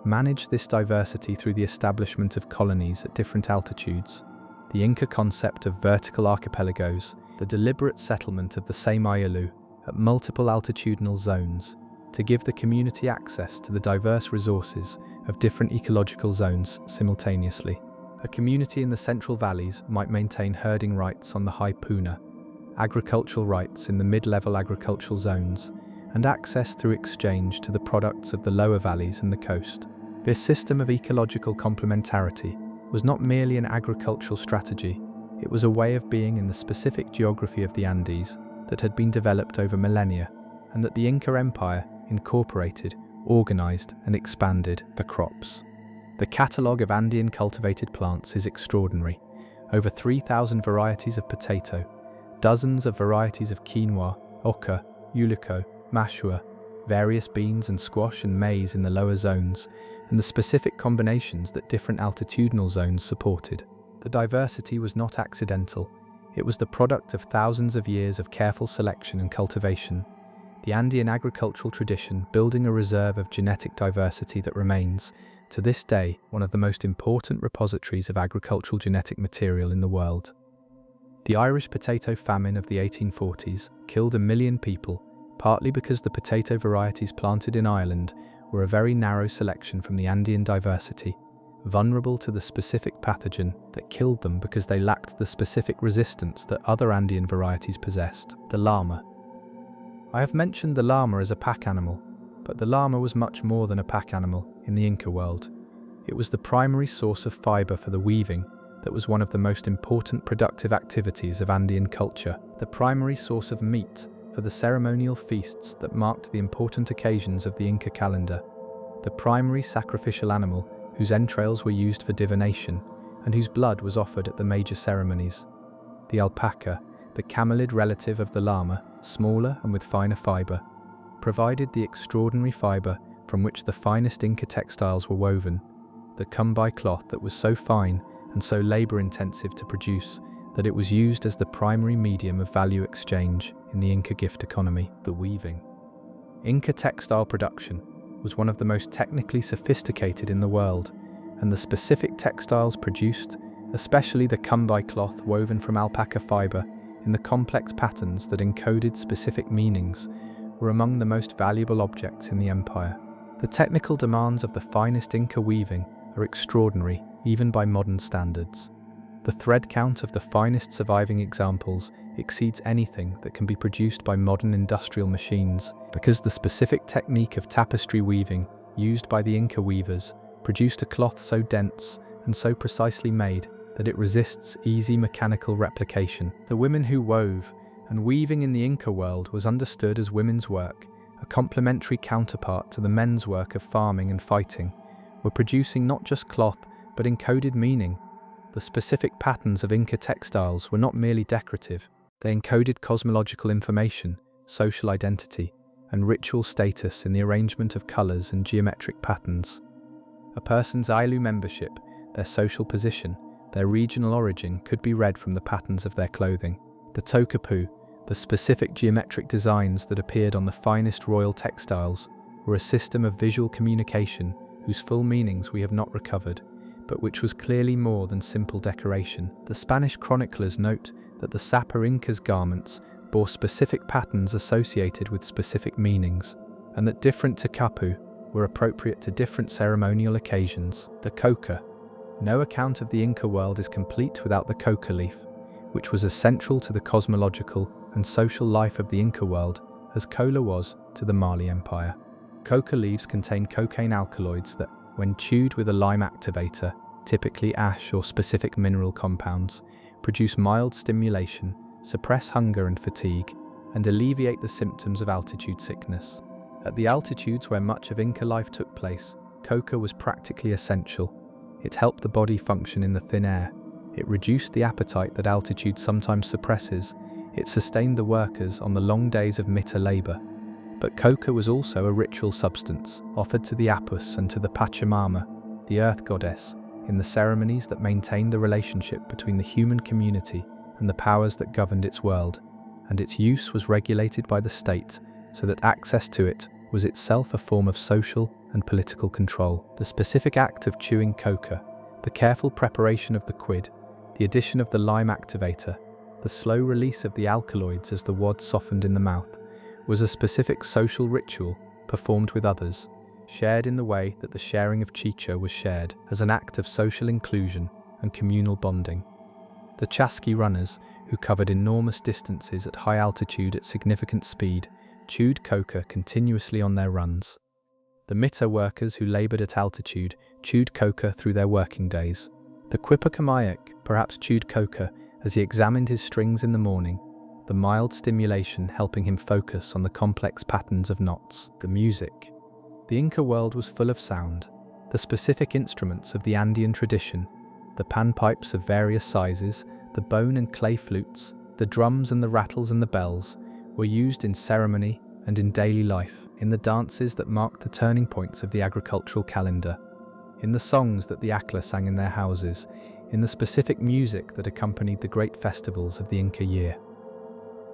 managed this diversity through the establishment of colonies at different altitudes. The Inca concept of vertical archipelagos, the deliberate settlement of the same aclla at multiple altitudinal zones, to give the community access to the diverse resources of different ecological zones simultaneously. A community in the central valleys might maintain herding rights on the high Puna, agricultural rights in the mid-level agricultural zones, and access through exchange to the products of the lower valleys and the coast. This system of ecological complementarity was not merely an agricultural strategy, it was a way of being in the specific geography of the Andes that had been developed over millennia, and that the Inca Empire incorporated, organized, and expanded the crops. The catalogue of Andean cultivated plants is extraordinary. Over 3,000 varieties of potato, dozens of varieties of quinoa, oca, yulico, mashua, various beans and squash and maize in the lower zones, and the specific combinations that different altitudinal zones supported. The diversity was not accidental. It was the product of thousands of years of careful selection and cultivation. The Andean agricultural tradition building a reserve of genetic diversity that remains, to this day, one of the most important repositories of agricultural genetic material in the world. The Irish potato famine of the 1840s killed 1 million people, partly because the potato varieties planted in Ireland were a very narrow selection from the Andean diversity, vulnerable to the specific pathogen that killed them because they lacked the specific resistance that other Andean varieties possessed. The llama. I have mentioned the llama as a pack animal, but the llama was much more than a pack animal in the Inca world. It was the primary source of fiber for the weaving that was one of the most important productive activities of Andean culture, the primary source of meat for the ceremonial feasts that marked the important occasions of the Inca calendar, the primary sacrificial animal whose entrails were used for divination and whose blood was offered at the major ceremonies. The alpaca, the camelid relative of the llama, smaller and with finer fiber, provided the extraordinary fiber from which the finest Inca textiles were woven, the cumbai cloth that was so fine and so labor-intensive to produce that it was used as the primary medium of value exchange in the Inca gift economy. The weaving. Inca textile production was one of the most technically sophisticated in the world, and the specific textiles produced, especially the cumbai cloth woven from alpaca fiber in the complex patterns that encoded specific meanings, were among the most valuable objects in the empire. The technical demands of the finest Inca weaving are extraordinary, even by modern standards. The thread count of the finest surviving examples exceeds anything that can be produced by modern industrial machines, because the specific technique of tapestry weaving used by the Inca weavers produced a cloth so dense and so precisely made that it resists easy mechanical replication. The women who wove and weaving in the Inca world was understood as women's work, a complementary counterpart to the men's work of farming and fighting, were producing not just cloth but encoded meaning. The specific patterns of Inca textiles were not merely decorative, they encoded cosmological information, social identity, and ritual status in the arrangement of colors and geometric patterns. A person's aclla membership, their social position, their regional origin could be read from the patterns of their clothing. The tokapu, the specific geometric designs that appeared on the finest royal textiles, were a system of visual communication whose full meanings we have not recovered, but which was clearly more than simple decoration. The Spanish chroniclers note that the Sapa Inca's garments bore specific patterns associated with specific meanings, and that different tokapu were appropriate to different ceremonial occasions. The coca. No account of the Inca world is complete without the coca leaf, which was as central to the cosmological and social life of the Inca world as cola was to the Mali Empire. Coca leaves contain cocaine alkaloids that, when chewed with a lime activator, typically ash or specific mineral compounds, produce mild stimulation, suppress hunger and fatigue, and alleviate the symptoms of altitude sickness. At the altitudes where much of Inca life took place, coca was practically essential. It helped the body function in the thin air. It reduced the appetite that altitude sometimes suppresses. It sustained the workers on the long days of mita labor. But coca was also a ritual substance, offered to the Apus and to the Pachamama, the earth goddess, in the ceremonies that maintained the relationship between the human community and the powers that governed its world, and its use was regulated by the state, so that access to it was itself a form of social and political control. The specific act of chewing coca, the careful preparation of the quid, the addition of the lime activator, the slow release of the alkaloids as the wad softened in the mouth, was a specific social ritual performed with others, shared in the way that the sharing of chicha was shared, as an act of social inclusion and communal bonding. The chasqui runners, who covered enormous distances at high altitude at significant speed, chewed coca continuously on their runs. The mita workers who labored at altitude chewed coca through their working days. The quipucamayoc perhaps chewed coca as he examined his strings in the morning, the mild stimulation helping him focus on the complex patterns of knots. The music. The Inca world was full of sound. The specific instruments of the Andean tradition, the panpipes of various sizes, the bone and clay flutes, the drums and the rattles and the bells, were used in ceremony and in daily life, in the dances that marked the turning points of the agricultural calendar, in the songs that the aclla sang in their houses, in the specific music that accompanied the great festivals of the Inca year.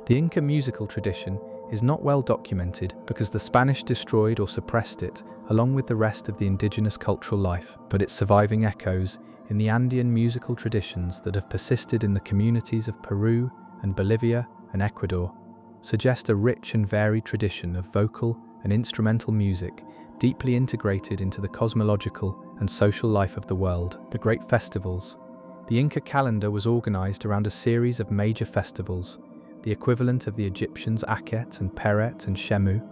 The Inca musical tradition is not well documented because the Spanish destroyed or suppressed it along with the rest of the indigenous cultural life, but its surviving echoes in the Andean musical traditions that have persisted in the communities of Peru and Bolivia and Ecuador suggest a rich and varied tradition of vocal and instrumental music deeply integrated into the cosmological and social life of the world. The great festivals. The Inca calendar was organized around a series of major festivals, the equivalent of the Egyptians' Akhet and Peret and Shemu,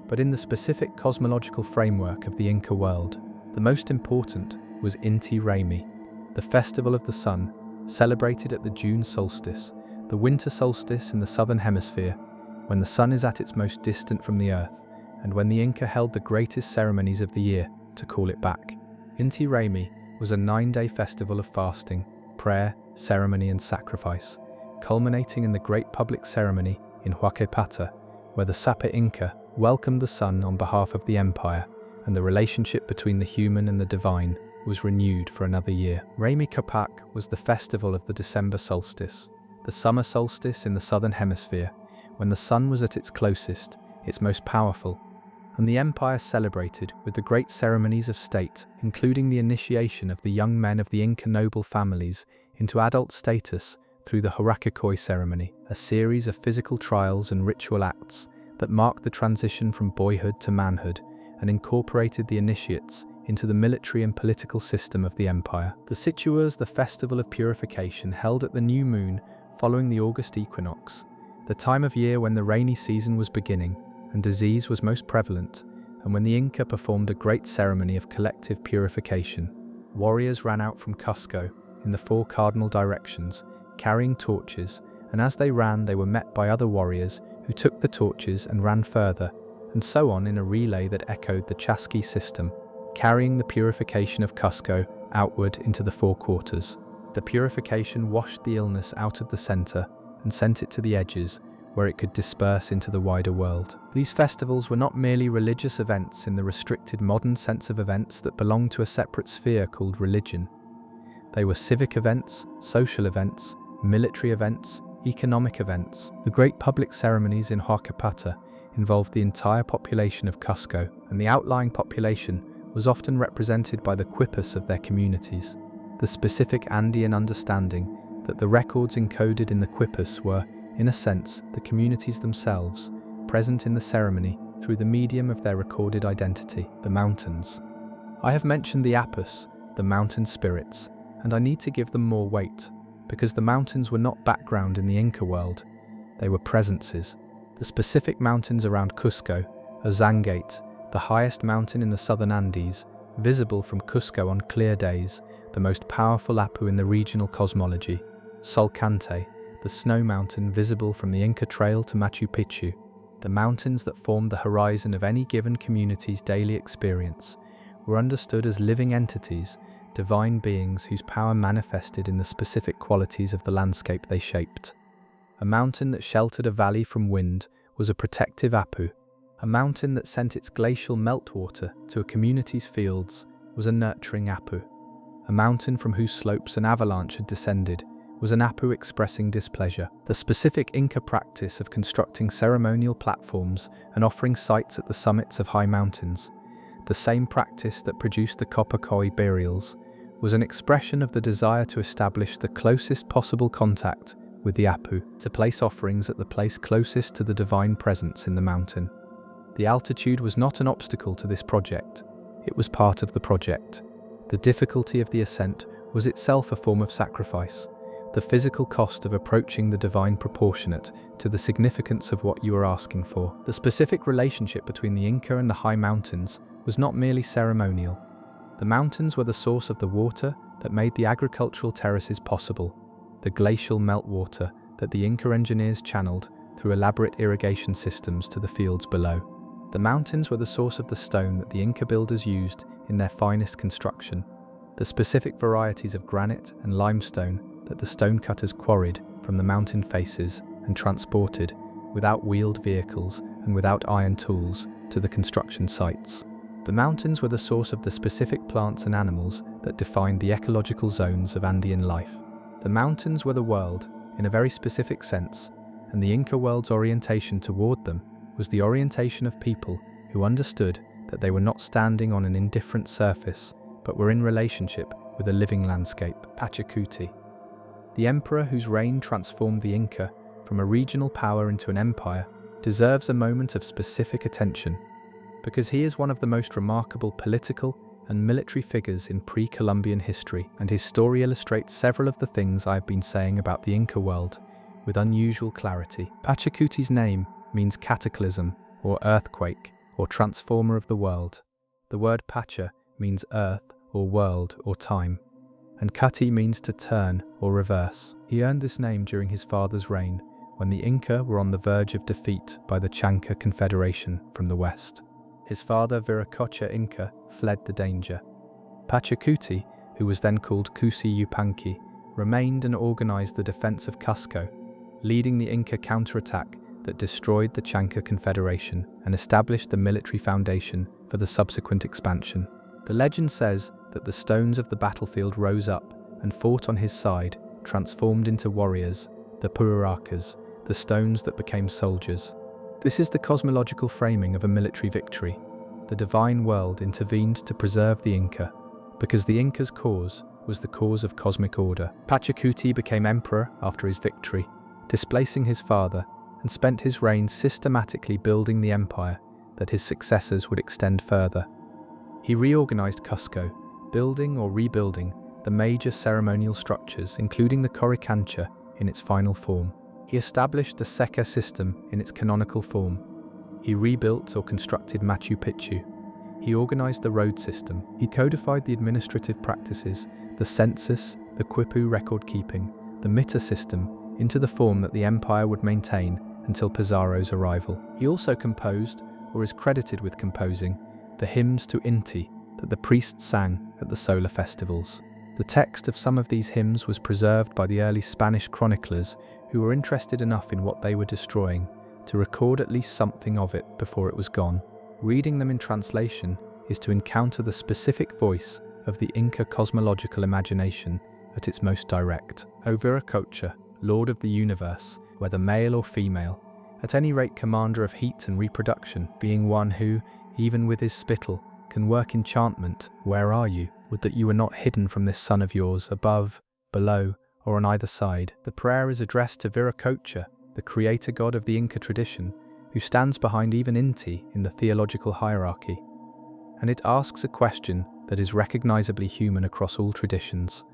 but in the specific cosmological framework of the Inca world. The most important was Inti Raymi, the festival of the sun, celebrated at the June solstice, the winter solstice in the southern hemisphere, when the sun is at its most distant from the earth, and when the Inca held the greatest ceremonies of the year to call it back. Inti Raymi was a 9-day festival of fasting, prayer, ceremony and sacrifice, culminating in the great public ceremony in Huacapata, where the Sapa Inca welcomed the sun on behalf of the empire, and the relationship between the human and the divine was renewed for another year. Raymi Capac was the festival of the December solstice, the summer solstice in the southern hemisphere, when the sun was at its closest, its most powerful, and the empire celebrated with the great ceremonies of state, including the initiation of the young men of the Inca noble families into adult status through the Huaracoy ceremony, a series of physical trials and ritual acts that marked the transition from boyhood to manhood and incorporated the initiates into the military and political system of the empire. The Situa was the festival of purification held at the new moon following the August equinox, the time of year when the rainy season was beginning and disease was most prevalent, and when the Inca performed a great ceremony of collective purification. Warriors ran out from Cusco in the 4 cardinal directions, carrying torches, and as they ran they were met by other warriors who took the torches and ran further, and so on in a relay that echoed the chasqui system, carrying the purification of Cusco outward into the 4 quarters. The purification washed the illness out of the center and sent it to the edges, where it could disperse into the wider world. These festivals were not merely religious events in the restricted modern sense of events that belong to a separate sphere called religion. They were civic events, social events, military events, economic events. The great public ceremonies in Huacapata involved the entire population of Cusco, and the outlying population was often represented by the quipus of their communities. The specific Andean understanding that the records encoded in the quipus were, in a sense, the communities themselves, present in the ceremony through the medium of their recorded identity, the mountains. I have mentioned the Apus, the mountain spirits, and I need to give them more weight, because the mountains were not background in the Inca world, they were presences. The specific mountains around Cusco, Ozangate, the highest mountain in the southern Andes, visible from Cusco on clear days, the most powerful Apu in the regional cosmology, Solcante, the snow mountain visible from the Inca Trail to Machu Picchu, the mountains that formed the horizon of any given community's daily experience, were understood as living entities, divine beings whose power manifested in the specific qualities of the landscape they shaped. A mountain that sheltered a valley from wind was a protective apu. A mountain that sent its glacial meltwater to a community's fields was a nurturing apu. A mountain from whose slopes an avalanche had descended was an apu expressing displeasure. The specific Inca practice of constructing ceremonial platforms and offering sites at the summits of high mountains, the same practice that produced the Copacoy burials, was an expression of the desire to establish the closest possible contact with the apu, to place offerings at the place closest to the divine presence in the mountain. The altitude was not an obstacle to this project, it was part of the project. The difficulty of the ascent was itself a form of sacrifice, the physical cost of approaching the divine proportionate to the significance of what you are asking for. The specific relationship between the Inca and the high mountains was not merely ceremonial. The mountains were the source of the water that made the agricultural terraces possible, the glacial meltwater that the Inca engineers channeled through elaborate irrigation systems to the fields below. The mountains were the source of the stone that the Inca builders used in their finest construction, the specific varieties of granite and limestone that the stonecutters quarried from the mountain faces and transported, without wheeled vehicles and without iron tools, to the construction sites. The mountains were the source of the specific plants and animals that defined the ecological zones of Andean life. The mountains were the world, in a very specific sense, and the Inca world's orientation toward them was the orientation of people who understood that they were not standing on an indifferent surface, but were in relationship with a living landscape. Pachacuti, the emperor whose reign transformed the Inca from a regional power into an empire, deserves a moment of specific attention, because he is one of the most remarkable political and military figures in pre-Columbian history, and his story illustrates several of the things I have been saying about the Inca world with unusual clarity. Pachacuti's name means cataclysm, or earthquake, or transformer of the world. The word Pacha means earth, or world, or time, and Cuti means to turn or reverse. He earned this name during his father's reign, when the Inca were on the verge of defeat by the Chanca Confederation from the west. His father Viracocha Inca fled the danger. Pachacuti, who was then called Cusi Yupanqui, remained and organized the defense of Cusco, leading the Inca counterattack that destroyed the Chanca Confederation and established the military foundation for the subsequent expansion. The legend says that the stones of the battlefield rose up and fought on his side, transformed into warriors, the pururacas, the stones that became soldiers. This is the cosmological framing of a military victory. The divine world intervened to preserve the Inca, because the Inca's cause was the cause of cosmic order. Pachacuti became emperor after his victory, displacing his father, and spent his reign systematically building the empire that his successors would extend further. He reorganized Cusco, building or rebuilding the major ceremonial structures, including the Coricancha in its final form. He established the Seca system in its canonical form. He rebuilt or constructed Machu Picchu. He organized the road system. He codified the administrative practices, the census, the quipu record keeping, the mita system, into the form that the empire would maintain until Pizarro's arrival. He also composed, or is credited with composing, the hymns to Inti that the priests sang at the solar festivals. The text of some of these hymns was preserved by the early Spanish chroniclers who were interested enough in what they were destroying to record at least something of it before it was gone. Reading them in translation is to encounter the specific voice of the Inca cosmological imagination at its most direct. O Viracocha, Lord of the universe, whether male or female, at any rate commander of heat and reproduction, being one who, even with his spittle, can work enchantment, where are you? Would that you were not hidden from this sun of yours, above, below, or on either side. The prayer is addressed to Viracocha, the creator god of the Inca tradition, who stands behind even Inti in the theological hierarchy. And it asks a question that is recognizably human across all traditions.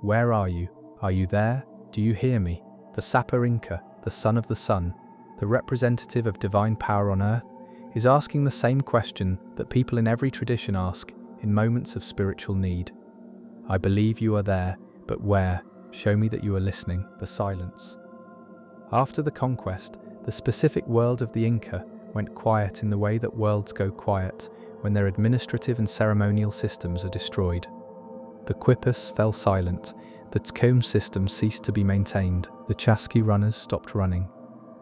Where are you? Are you there? Do you hear me? The Sapa Inca, the son of the sun, the representative of divine power on earth, is asking the same question that people in every tradition ask in moments of spiritual need. I believe you are there, but where? Show me that you are listening. The silence. After the conquest, the specific world of the Inca went quiet in the way that worlds go quiet when their administrative and ceremonial systems are destroyed. The quipus fell silent, the comb system ceased to be maintained, the chasqui runners stopped running,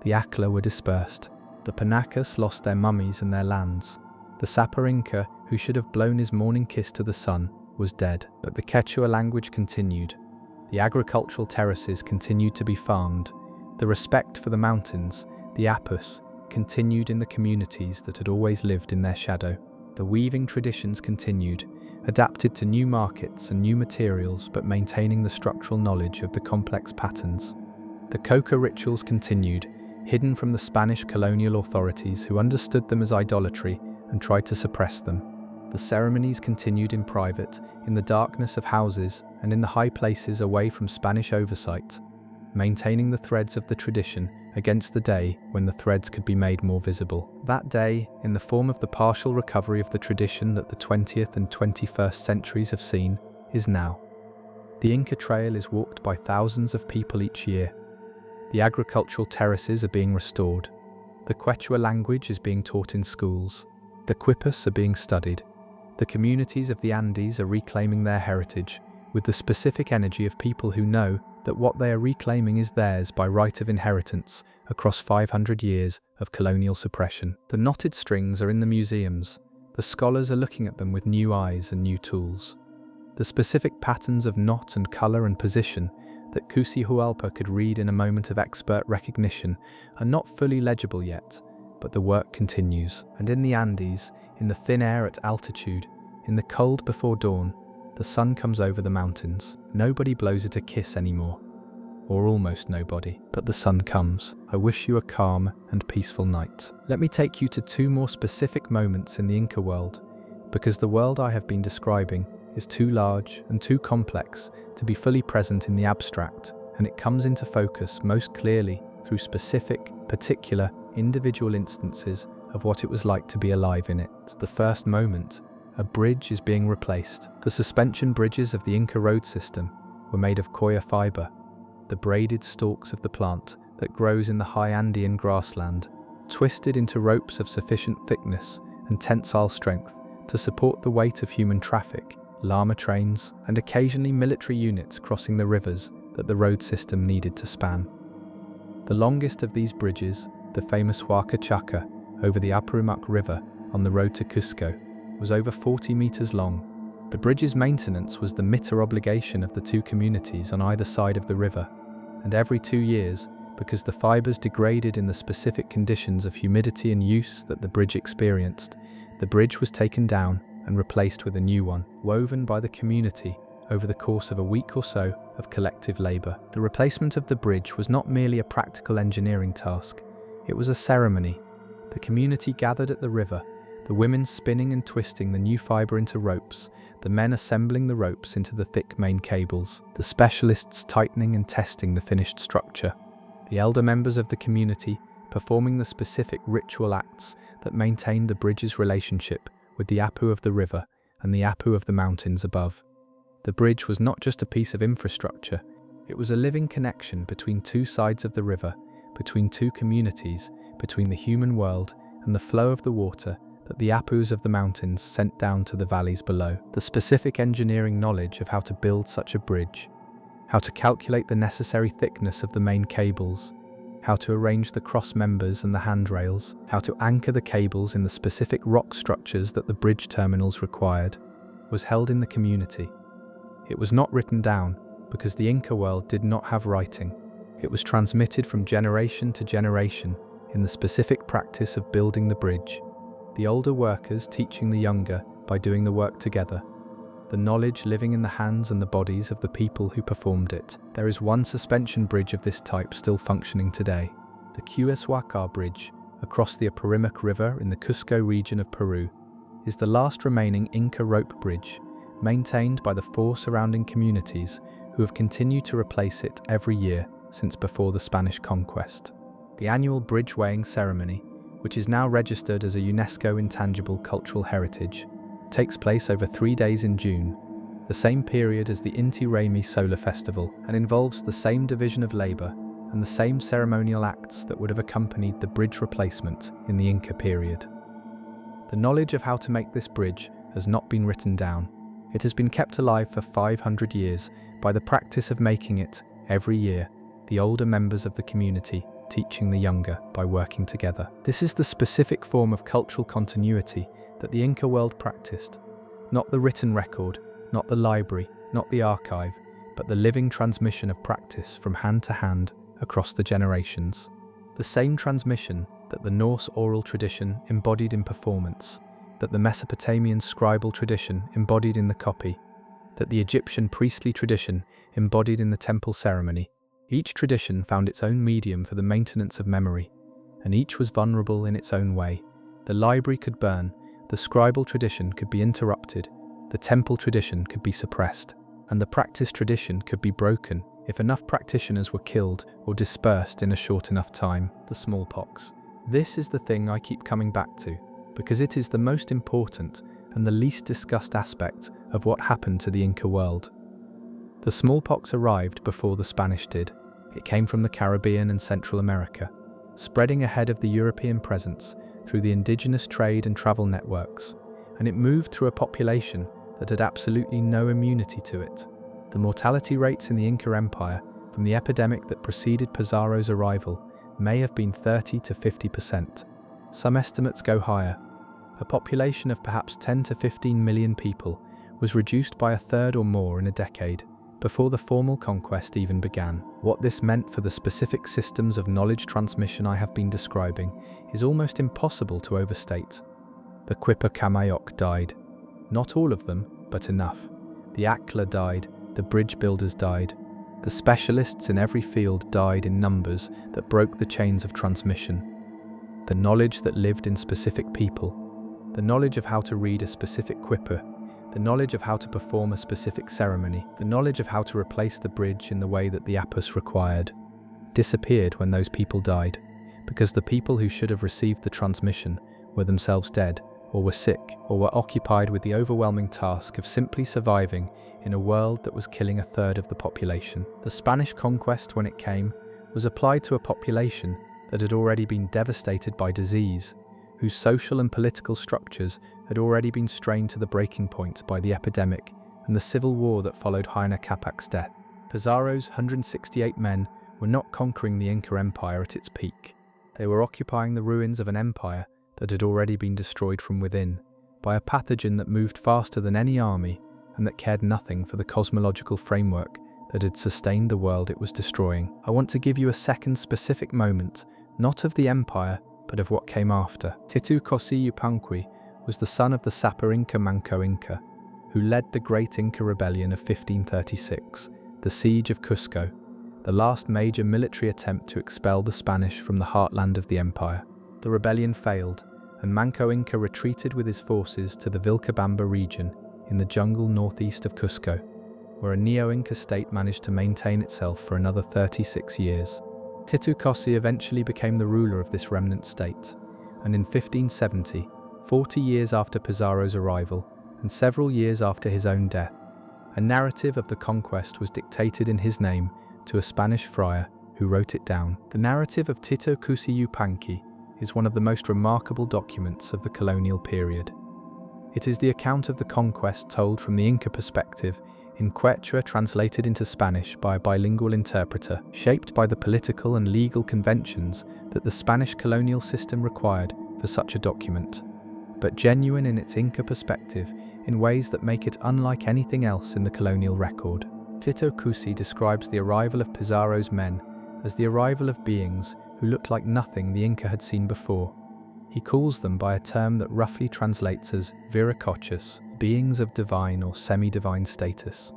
the aclla were dispersed, the panacas lost their mummies and their lands. The Sapper Inca, who should have blown his morning kiss to the sun, was dead. But the Quechua language continued. The agricultural terraces continued to be farmed. The respect for the mountains, the apus, continued in the communities that had always lived in their shadow. The weaving traditions continued, adapted to new markets and new materials but maintaining the structural knowledge of the complex patterns. The coca rituals continued, hidden from the Spanish colonial authorities who understood them as idolatry and tried to suppress them. The ceremonies continued in private, in the darkness of houses and in the high places away from Spanish oversight, maintaining the threads of the tradition against the day when the threads could be made more visible. That day, in the form of the partial recovery of the tradition that the 20th and 21st centuries have seen, is now. The Inca Trail is walked by thousands of people each year. The agricultural terraces are being restored. The Quechua language is being taught in schools. The quipus are being studied. The communities of the Andes are reclaiming their heritage, with the specific energy of people who know that what they are reclaiming is theirs by right of inheritance across 500 years of colonial suppression. The knotted strings are in the museums. The scholars are looking at them with new eyes and new tools. The specific patterns of knot and color and position that Cusi could read in a moment of expert recognition are not fully legible yet, but the work continues. And in the Andes, in the thin air at altitude, in the cold before dawn, the sun comes over the mountains. Nobody blows it a kiss anymore, or almost nobody, but the sun comes. I wish you a calm and peaceful night. Let me take you to two more specific moments in the Inca world, because the world I have been describing is too large and too complex to be fully present in the abstract, and it comes into focus most clearly through specific, particular, individual instances of what it was like to be alive in it. The first moment, a bridge is being replaced. The suspension bridges of the Inca road system were made of coir fiber, the braided stalks of the plant that grows in the high Andean grassland, twisted into ropes of sufficient thickness and tensile strength to support the weight of human traffic, llama trains, and occasionally military units crossing the rivers that the road system needed to span. The longest of these bridges, the famous Huacachaca over the Apurimac River on the road to Cusco, was over 40 meters long. The bridge's maintenance was the mitter obligation of the two communities on either side of the river, and every 2 years, because the fibers degraded in the specific conditions of humidity and use that the bridge experienced, the bridge was taken down and replaced with a new one, woven by the community over the course of a week or so of collective labor. The replacement of the bridge was not merely a practical engineering task, it was a ceremony. The community gathered at the river, the women spinning and twisting the new fiber into ropes, the men assembling the ropes into the thick main cables, the specialists tightening and testing the finished structure, the elder members of the community performing the specific ritual acts that maintained the bridge's relationship with the Apu of the river and the Apu of the mountains above. The bridge was not just a piece of infrastructure, it was a living connection between two sides of the river, between two communities, between the human world and the flow of the water that the Apus of the mountains sent down to the valleys below. The specific engineering knowledge of how to build such a bridge, how to calculate the necessary thickness of the main cables, how to arrange the cross members and the handrails, how to anchor the cables in the specific rock structures that the bridge terminals required, was held in the community. It was not written down because the Inca world did not have writing. It was transmitted from generation to generation in the specific practice of building the bridge. The older workers teaching the younger by doing the work together. The knowledge living in the hands and the bodies of the people who performed it. There is one suspension bridge of this type still functioning today. The Quipucamayoc Bridge, across the Apurimac River in the Cusco region of Peru, is the last remaining Inca rope bridge, maintained by the 4 surrounding communities who have continued to replace it every year since before the Spanish conquest. The annual bridge weighing ceremony, which is now registered as a UNESCO Intangible Cultural Heritage, takes place over 3 days in June. the same period as the Inti solar festival, and involves the same division of labor and the same ceremonial acts that would have accompanied the bridge replacement in the Inca period. The knowledge of how to make this bridge has not been written down. It has been kept alive for 500 years by the practice of making it every year, the older members of the community teaching the younger by working together. This is the specific form of cultural continuity that the Inca world practiced, not the written record, not the library, not the archive, but the living transmission of practice from hand to hand across the generations. The same transmission that the Norse oral tradition embodied in performance, that the Mesopotamian scribal tradition embodied in the copy, that the Egyptian priestly tradition embodied in the temple ceremony. Each tradition found its own medium for the maintenance of memory, and each was vulnerable in its own way. The library could burn, the scribal tradition could be interrupted, the temple tradition could be suppressed, and the practice tradition could be broken if enough practitioners were killed or dispersed in a short enough time. The smallpox. This is the thing I keep coming back to, because it is the most important and the least discussed aspect of what happened to the Inca world. The smallpox arrived before the Spanish did. It came from the Caribbean and Central America, spreading ahead of the European presence through the indigenous trade and travel networks, and it moved through a population that had absolutely no immunity to it. The mortality rates in the Inca Empire from the epidemic that preceded Pizarro's arrival may have been 30 to 50%. Some estimates go higher. A population of perhaps 10 to 15 million people was reduced by a third or more in a decade, before the formal conquest even began. What this meant for the specific systems of knowledge transmission I have been describing is almost impossible to overstate. The quipucamayoc died. Not all of them, but enough. The aclla died, the bridge builders died. The specialists in every field died in numbers that broke the chains of transmission. The knowledge that lived in specific people, the knowledge of how to read a specific quipu, the knowledge of how to perform a specific ceremony, the knowledge of how to replace the bridge in the way that the apus required, disappeared when those people died, because the people who should have received the transmission were themselves dead, or were sick, or were occupied with the overwhelming task of simply surviving in a world that was killing a third of the population. The Spanish conquest, when it came, was applied to a population that had already been devastated by disease, whose social and political structures had already been strained to the breaking point by the epidemic and the civil war that followed Huayna Capac's death. Pizarro's 168 men were not conquering the Inca Empire at its peak. They were occupying the ruins of an empire that had already been destroyed from within by a pathogen that moved faster than any army and that cared nothing for the cosmological framework that had sustained the world it was destroying. I want to give you a second specific moment, not of the empire, but of what came after. Titu Cosi Yupanqui was the son of the Sapper Inca Manco Inca, who led the Great Inca Rebellion of 1536, the Siege of Cusco, the last major military attempt to expel the Spanish from the heartland of the empire. The rebellion failed, and Manco Inca retreated with his forces to the Vilcabamba region in the jungle northeast of Cusco, where a Neo-Inca state managed to maintain itself for another 36 years. Titu Cosi eventually became the ruler of this remnant state, and in 1570, 40 years after Pizarro's arrival, and several years after his own death, a narrative of the conquest was dictated in his name to a Spanish friar who wrote it down. The narrative of Titu Cosi Yupanqui is one of the most remarkable documents of the colonial period. It is the account of the conquest told from the Inca perspective in Quechua, translated into Spanish by a bilingual interpreter, shaped by the political and legal conventions that the Spanish colonial system required for such a document, but genuine in its Inca perspective in ways that make it unlike anything else in the colonial record. Titu Cosi describes the arrival of Pizarro's men as the arrival of beings who looked like nothing the Inca had seen before. He calls them by a term that roughly translates as viracochas, beings of divine or semi-divine status,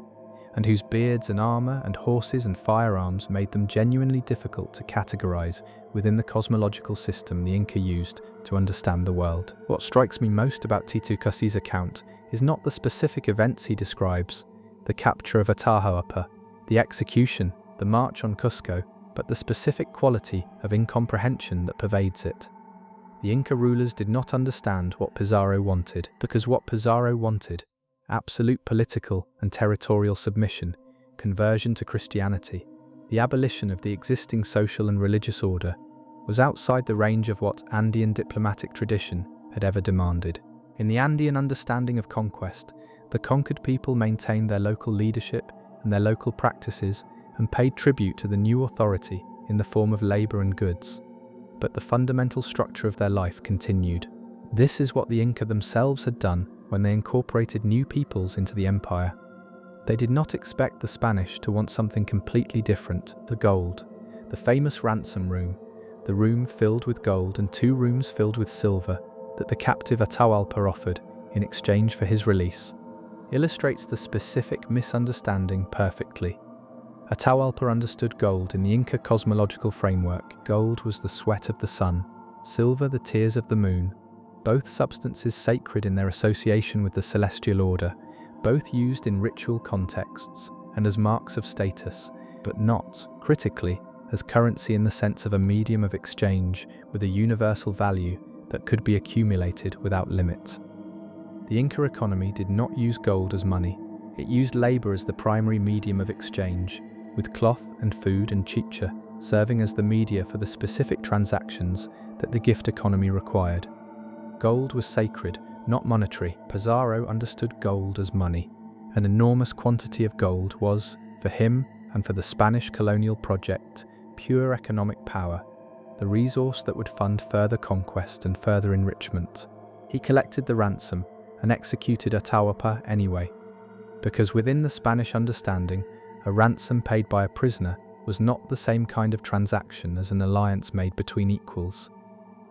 and whose beards and armor and horses and firearms made them genuinely difficult to categorize within the cosmological system the Inca used to understand the world. What strikes me most about Titu Cosi's account is not the specific events he describes, the capture of Atahualpa, the execution, the march on Cusco, but the specific quality of incomprehension that pervades it. The Inca rulers did not understand what Pizarro wanted, because what Pizarro wanted, absolute political and territorial submission, conversion to Christianity, the abolition of the existing social and religious order, was outside the range of what Andean diplomatic tradition had ever demanded. In the Andean understanding of conquest, the conquered people maintained their local leadership and their local practices and paid tribute to the new authority in the form of labor and goods. But the fundamental structure of their life continued. This is what the Inca themselves had done when they incorporated new peoples into the empire. They did not expect the Spanish to want something completely different: the gold, the famous ransom room, the room filled with gold and 2 rooms filled with silver that the captive Atahualpa offered in exchange for his release, illustrates the specific misunderstanding perfectly. Atahualpa understood gold in the Inca cosmological framework. Gold was the sweat of the sun, silver the tears of the moon, both substances sacred in their association with the celestial order, both used in ritual contexts and as marks of status, but not, critically, as currency in the sense of a medium of exchange with a universal value that could be accumulated without limit. The Inca economy did not use gold as money. It used labor as the primary medium of exchange, with cloth and food and chicha serving as the media for the specific transactions that the gift economy required. Gold was sacred, not monetary. Pizarro understood gold as money. An enormous quantity of gold was, for him and for the Spanish colonial project, pure economic power, the resource that would fund further conquest and further enrichment. He collected the ransom and executed Atahualpa anyway, because within the Spanish understanding, a ransom paid by a prisoner was not the same kind of transaction as an alliance made between equals,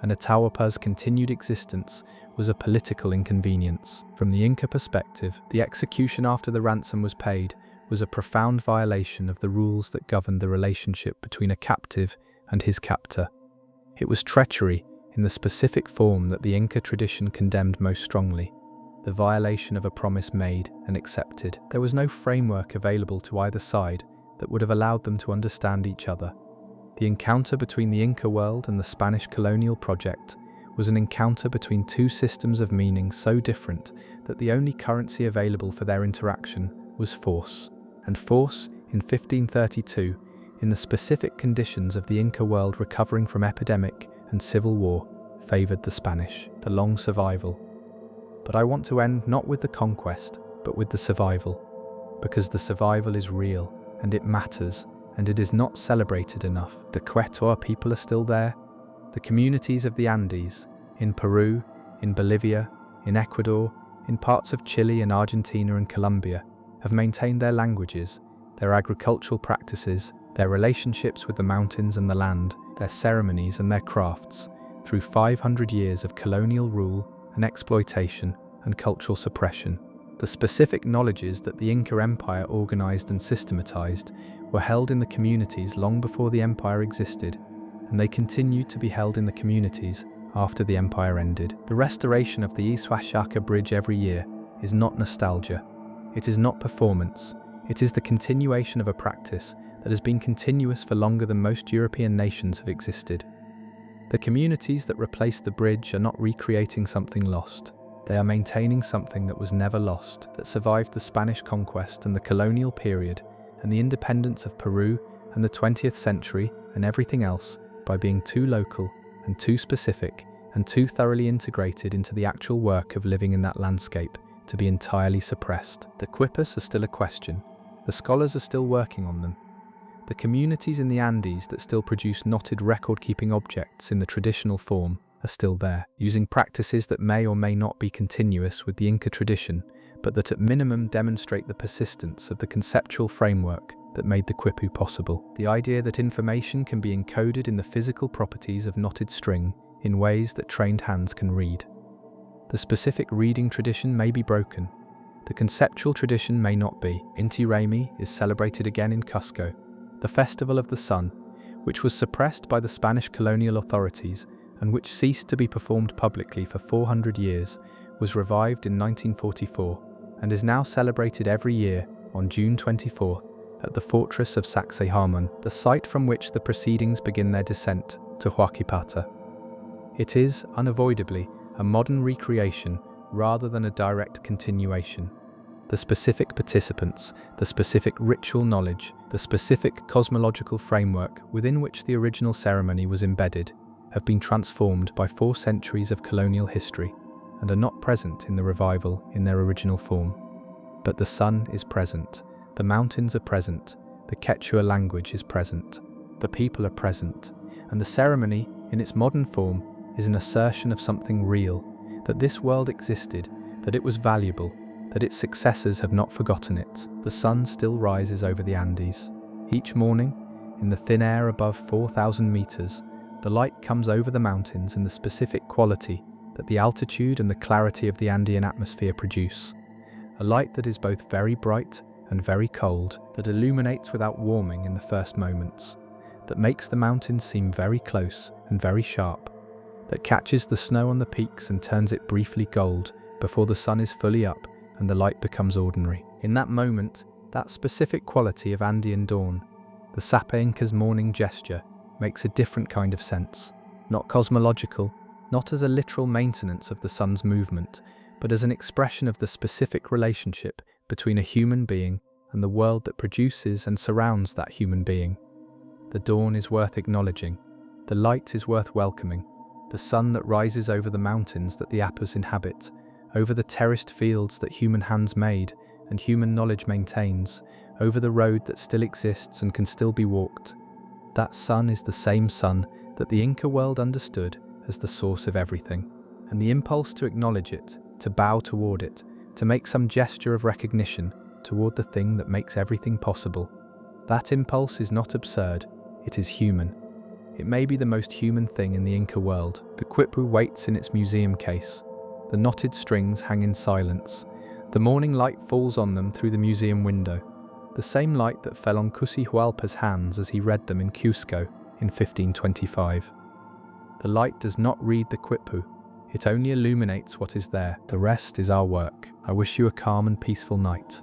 and Atahualpa's continued existence was a political inconvenience. From the Inca perspective, the execution after the ransom was paid was a profound violation of the rules that governed the relationship between a captive and his captor. It was treachery in the specific form that the Inca tradition condemned most strongly, the violation of a promise made and accepted. There was no framework available to either side that would have allowed them to understand each other. The encounter between the Inca world and the Spanish colonial project was an encounter between 2 systems of meaning so different that the only currency available for their interaction was force. And force, in 1532, in the specific conditions of the Inca world recovering from epidemic and civil war, favored the Spanish, the long survival. But I want to end not with the conquest, but with the survival, because the survival is real, and it matters, and it is not celebrated enough. The Quechua people are still there. The communities of the Andes, in Peru, in Bolivia, in Ecuador, in parts of Chile and Argentina and Colombia, have maintained their languages, their agricultural practices, their relationships with the mountains and the land, their ceremonies and their crafts, through 500 years of colonial rule and exploitation and cultural suppression. The specific knowledges that the Inca Empire organized and systematized were held in the communities long before the empire existed, and they continued to be held in the communities after the empire ended. The restoration of the Quipucamayoc Bridge every year is not nostalgia. It is not performance. It is the continuation of a practice that has been continuous for longer than most European nations have existed. The communities that replace the bridge are not recreating something lost. They are maintaining something that was never lost, that survived the Spanish conquest and the colonial period and the independence of Peru and the 20th century and everything else by being too local and too specific and too thoroughly integrated into the actual work of living in that landscape to be entirely suppressed. The quipus are still a question. The scholars are still working on them. The communities in the Andes that still produce knotted record-keeping objects in the traditional form are still there, using practices that may or may not be continuous with the Inca tradition, but that at minimum demonstrate the persistence of the conceptual framework that made the quipu possible. The idea that information can be encoded in the physical properties of knotted string in ways that trained hands can read. The specific reading tradition may be broken. The conceptual tradition may not be. Inti is celebrated again in Cusco, the festival of the sun, which was suppressed by the Spanish colonial authorities and which ceased to be performed publicly for 400 years, was revived in 1944 and is now celebrated every year on June 24th at the fortress of Sacsayhuaman, the site from which the proceedings begin their descent to Huaquipata. It is, unavoidably, a modern recreation rather than a direct continuation. The specific participants, the specific ritual knowledge, the specific cosmological framework within which the original ceremony was embedded have been transformed by 4 centuries of colonial history and are not present in the revival in their original form. But the sun is present, the mountains are present, the Quechua language is present, the people are present, and the ceremony, in its modern form, is an assertion of something real, that this world existed, that it was valuable, that its successors have not forgotten it. The sun still rises over the Andes. Each morning, in the thin air above 4,000 meters, the light comes over the mountains in the specific quality that the altitude and the clarity of the Andean atmosphere produce. A light that is both very bright and very cold, that illuminates without warming in the first moments, that makes the mountains seem very close and very sharp, that catches the snow on the peaks and turns it briefly gold before the sun is fully up and the light becomes ordinary. In that moment, that specific quality of Andean dawn, the Sapa Inca's morning gesture, makes a different kind of sense. Not cosmological, not as a literal maintenance of the sun's movement, but as an expression of the specific relationship between a human being and the world that produces and surrounds that human being. The dawn is worth acknowledging. The light is worth welcoming. The sun that rises over the mountains that the Apus inhabit, over the terraced fields that human hands made and human knowledge maintains, over the road that still exists and can still be walked. That sun is the same sun that the Inca world understood as the source of everything, and the impulse to acknowledge it, to bow toward it, to make some gesture of recognition toward the thing that makes everything possible. That impulse is not absurd, it is human. It may be the most human thing in the Inca world. The quipu waits in its museum case. The knotted strings hang in silence. The morning light falls on them through the museum window, the same light that fell on Cusi hands as he read them in Cusco in 1525. The light does not read the quipu, it only illuminates what is there. The rest is our work. I wish you a calm and peaceful night.